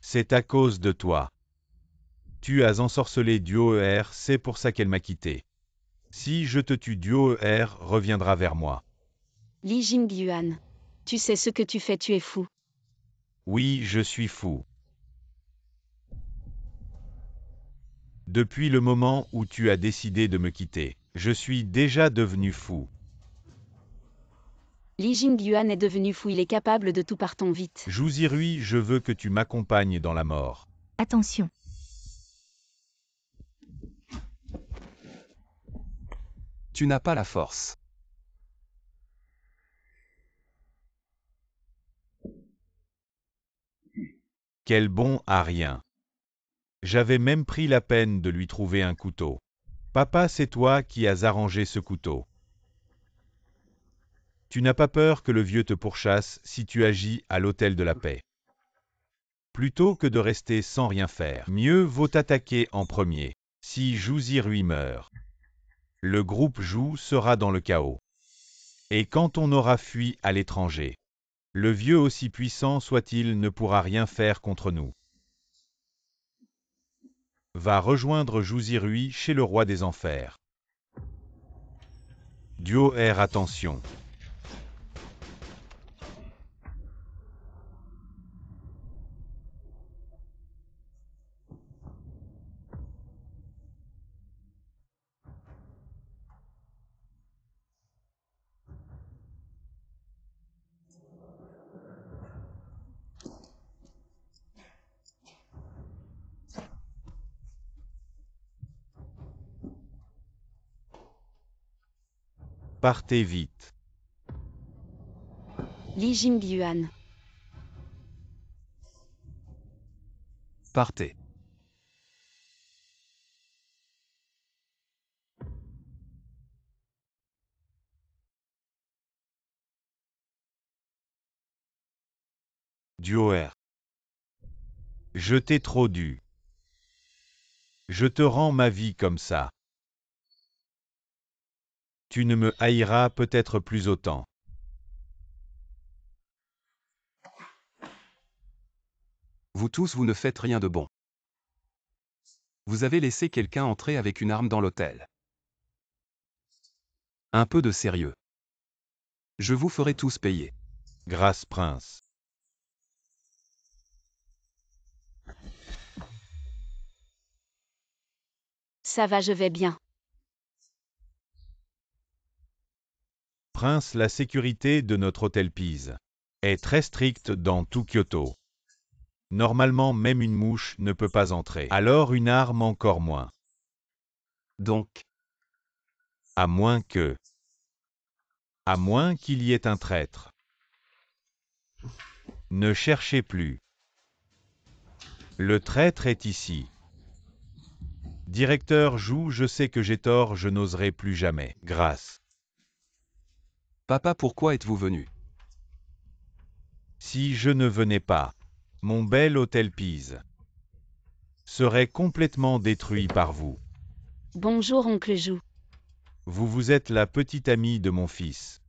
C'est à cause de toi. Tu as ensorcelé Duoer, c'est pour ça qu'elle m'a quitté. Si je te tue, Duoer reviendra vers moi. Li Jingyuan. Tu sais ce que tu fais, tu es fou. Oui, je suis fou. Depuis le moment où tu as décidé de me quitter, je suis déjà devenu fou. Li Jingyuan est devenu fou, il est capable de tout, partons vite. Jouzirui, je veux que tu m'accompagnes dans la mort. Attention. Tu n'as pas la force. Quel bon à rien. J'avais même pris la peine de lui trouver un couteau. Papa, c'est toi qui as arrangé ce couteau. Tu n'as pas peur que le vieux te pourchasse si tu agis à l'hôtel de la paix. Plutôt que de rester sans rien faire, mieux vaut attaquer en premier. Si Jouzirui meurt, le groupe Jou sera dans le chaos. Et quand on aura fui à l'étranger, le vieux, aussi puissant soit-il, ne pourra rien faire contre nous. Va rejoindre Jouzirui chez le roi des enfers. Duoer, attention. Partez vite. Li Jingyuan. Partez. Duoer. Je t'ai trop dû. Je te rends ma vie comme ça. Tu ne me haïras peut-être plus autant. Vous tous, vous ne faites rien de bon. Vous avez laissé quelqu'un entrer avec une arme dans l'hôtel. Un peu de sérieux. Je vous ferai tous payer. Grâce prince. Ça va, je vais bien. Prince, la sécurité de notre hôtel Pise est très stricte dans tout Kyoto. Normalement, même une mouche ne peut pas entrer. Alors une arme encore moins. Donc, À moins qu'il y ait un traître. Ne cherchez plus. Le traître est ici. Directeur Jou, je sais que j'ai tort, je n'oserai plus jamais. Grâce. papa, pourquoi êtes-vous venu? Si je ne venais pas, mon bel hôtel Pise serait complètement détruit par vous. Bonjour oncle Jou. Vous êtes la petite amie de mon fils.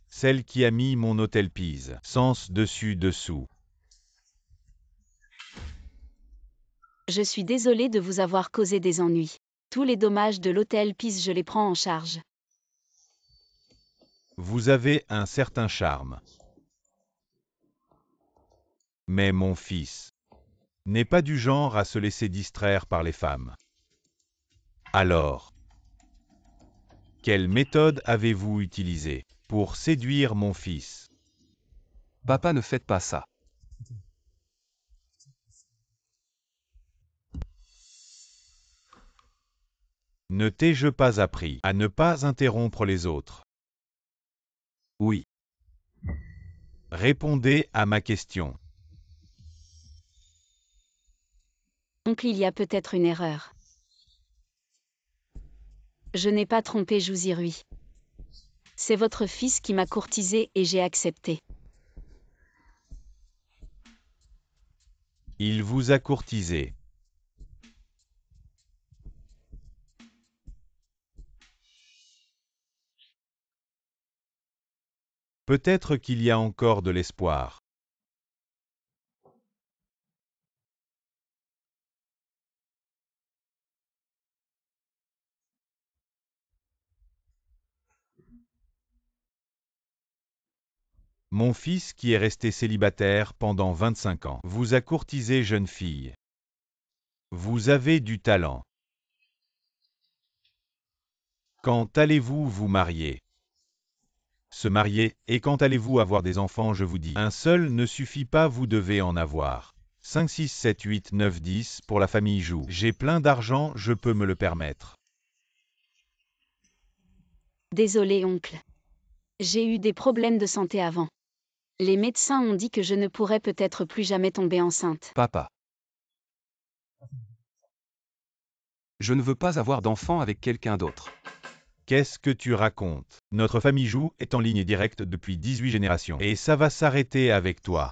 Celle qui a mis mon hôtel Pise sens dessus dessous. Je suis désolée de vous avoir causé des ennuis. Tous les dommages de l'hôtel Pise, je les prends en charge. Vous avez un certain charme. Mais mon fils n'est pas du genre à se laisser distraire par les femmes. Alors, quelle méthode avez-vous utilisée pour séduire mon fils? Papa, ne faites pas ça. Ne t'ai-je pas appris à ne pas interrompre les autres? Oui. Répondez à ma question. Oncle, il y a peut-être une erreur. Je n'ai pas trompé Jouzirui. C'est votre fils qui m'a courtisé et j'ai accepté. Il vous a courtisé. Peut-être qu'il y a encore de l'espoir. Mon fils qui est resté célibataire pendant 25 ans vous a courtisé, jeune fille. Vous avez du talent. Quand allez-vous vous marier? Se marier, et quand allez-vous avoir des enfants? Je vous dis, un seul ne suffit pas, vous devez en avoir 5, 6, 7, 8, 9, 10 pour la famille Jou. J'ai plein d'argent, je peux me le permettre. Désolé oncle. J'ai eu des problèmes de santé avant. Les médecins ont dit que je ne pourrais peut-être plus jamais tomber enceinte. Papa. Je ne veux pas avoir d'enfant avec quelqu'un d'autre. Qu'est-ce que tu racontes? Notre famille Jou est en ligne directe depuis 18 générations. Et ça va s'arrêter avec toi.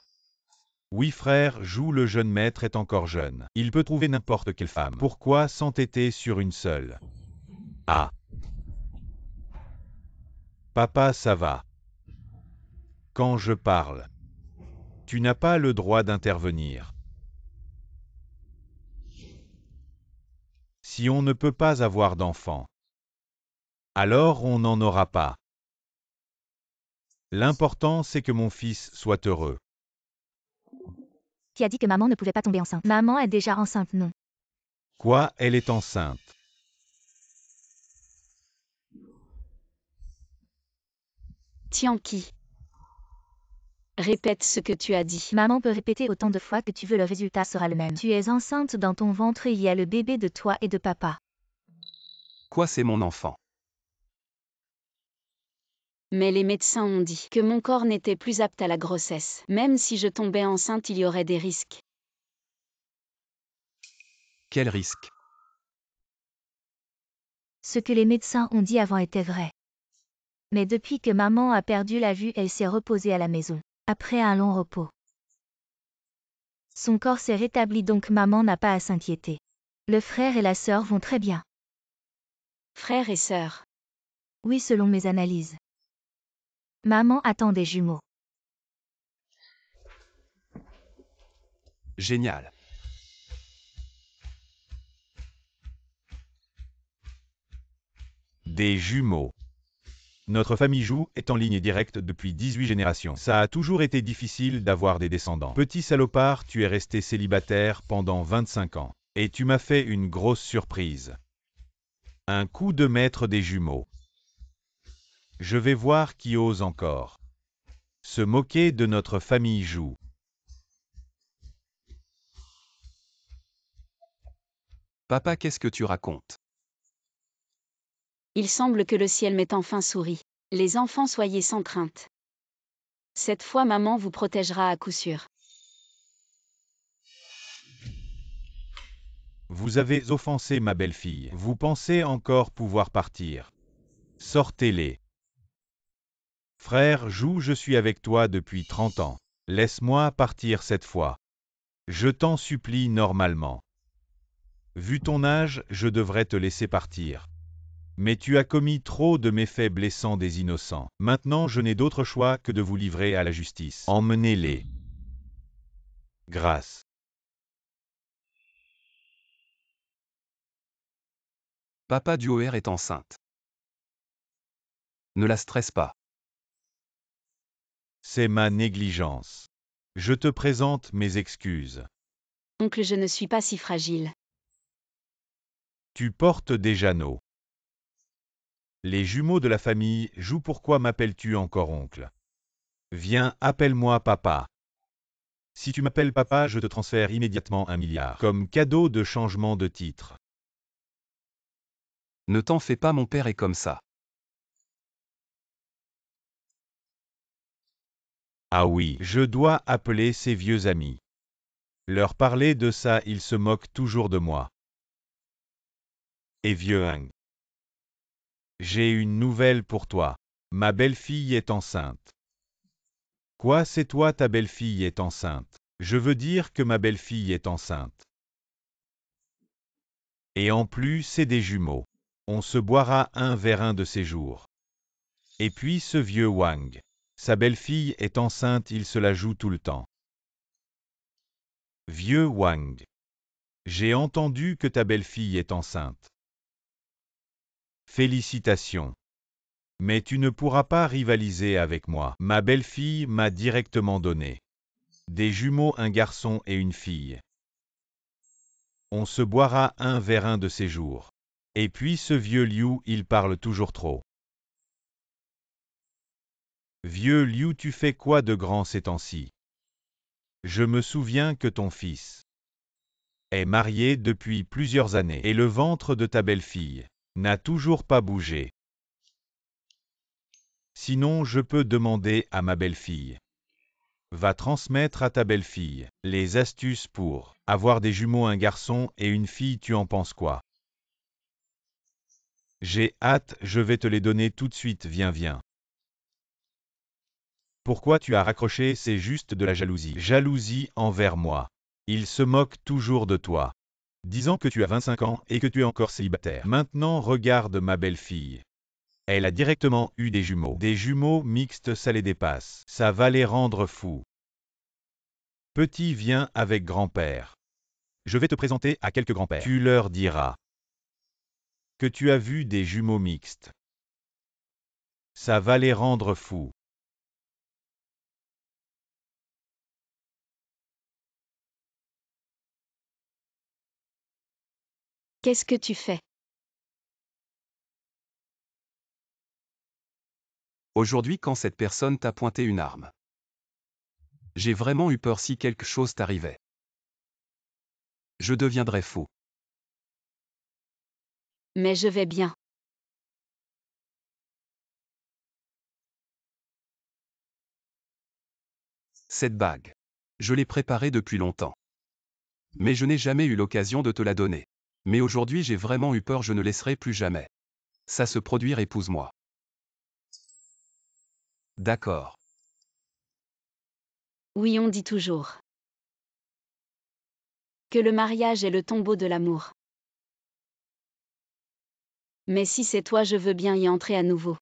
Oui frère, Jou, le jeune maître est encore jeune. Il peut trouver n'importe quelle femme. Pourquoi s'entêter sur une seule? Ah. Papa, ça va. Quand je parle, tu n'as pas le droit d'intervenir. Si on ne peut pas avoir d'enfant, alors on n'en aura pas. L'important, c'est que mon fils soit heureux. Qui a dit que maman ne pouvait pas tomber enceinte? Maman est déjà enceinte, non. Quoi, elle est enceinte? Tianqi. Répète ce que tu as dit. Maman peut répéter autant de fois que tu veux, le résultat sera le même. Tu es enceinte, dans ton ventre il y a le bébé de toi et de papa. Quoi, c'est mon enfant? Mais les médecins ont dit que mon corps n'était plus apte à la grossesse. Même si je tombais enceinte, il y aurait des risques. Quel risque? Ce que les médecins ont dit avant était vrai. Mais depuis que maman a perdu la vue, elle s'est reposée à la maison, après un long repos. Son corps s'est rétabli, donc maman n'a pas à s'inquiéter. Le frère et la sœur vont très bien. Frères et sœurs. Oui, selon mes analyses. Maman attend des jumeaux. Génial. Des jumeaux. Notre famille Jou est en ligne directe depuis 18 générations. Ça a toujours été difficile d'avoir des descendants. Petit salopard, tu es resté célibataire pendant 25 ans. Et tu m'as fait une grosse surprise. Un coup de maître des jumeaux. Je vais voir qui ose encore se moquer de notre famille Jou. Papa, qu'est-ce que tu racontes? Il semble que le ciel m'ait enfin souri. Les enfants, soyez sans crainte. Cette fois, maman vous protégera à coup sûr. Vous avez offensé ma belle-fille. Vous pensez encore pouvoir partir. Sortez-les. Frère Jou, je suis avec toi depuis 30 ans. Laisse-moi partir cette fois. Je t'en supplie normalement. Vu ton âge, je devrais te laisser partir. Mais tu as commis trop de méfaits blessant des innocents. Maintenant, je n'ai d'autre choix que de vous livrer à la justice. Emmenez-les. Grâce. Papa Duoer est enceinte. Ne la stresse pas. C'est ma négligence. Je te présente mes excuses. Oncle, je ne suis pas si fragile. Tu portes des anneaux. Les jumeaux de la famille Jou, pourquoi m'appelles-tu encore oncle? Viens, appelle-moi papa. Si tu m'appelles papa, je te transfère immédiatement 1 milliard, comme cadeau de changement de titre. Ne t'en fais pas, mon père est comme ça. Ah oui, je dois appeler ces vieux amis. Leur parler de ça, ils se moquent toujours de moi. Et vieux Hang. J'ai une nouvelle pour toi. Ma belle-fille est enceinte. Quoi, c'est toi, ta belle-fille est enceinte? Je veux dire que ma belle-fille est enceinte. Et en plus, c'est des jumeaux. On se boira un vers un de ces jours. Et puis ce vieux Wang. Sa belle-fille est enceinte, il se la joue tout le temps. Vieux Wang. J'ai entendu que ta belle-fille est enceinte. Félicitations. Mais tu ne pourras pas rivaliser avec moi. Ma belle-fille m'a directement donné des jumeaux, un garçon et une fille. On se boira un vers un de ces jours. Et puis ce vieux Liu, il parle toujours trop. Vieux Liu, tu fais quoi de grand ces temps-ci? Je me souviens que ton fils est marié depuis plusieurs années et le ventre de ta belle-fille n'a toujours pas bougé. Sinon, je peux demander à ma belle-fille. Va transmettre à ta belle-fille les astuces pour avoir des jumeaux, un garçon et une fille, tu en penses quoi? J'ai hâte, je vais te les donner tout de suite, viens, viens. Pourquoi tu as raccroché? C'est juste de la jalousie. Jalousie envers moi. Il se moque toujours de toi, disant que tu as 25 ans et que tu es encore célibataire. Maintenant, regarde ma belle-fille. Elle a directement eu des jumeaux. Des jumeaux mixtes, ça les dépasse. Ça va les rendre fous. Petit, viens avec grand-père. Je vais te présenter à quelques grands-pères. Tu leur diras que tu as vu des jumeaux mixtes. Ça va les rendre fous. Qu'est-ce que tu fais? Aujourd'hui, quand cette personne t'a pointé une arme. J'ai vraiment eu peur si quelque chose t'arrivait. Je deviendrais fou. Mais je vais bien. Cette bague. Je l'ai préparée depuis longtemps. Mais je n'ai jamais eu l'occasion de te la donner. Mais aujourd'hui j'ai vraiment eu peur, je ne laisserai plus jamais ça se produire, épouse-moi. D'accord. Oui, on dit toujours que le mariage est le tombeau de l'amour. Mais si c'est toi, je veux bien y entrer à nouveau.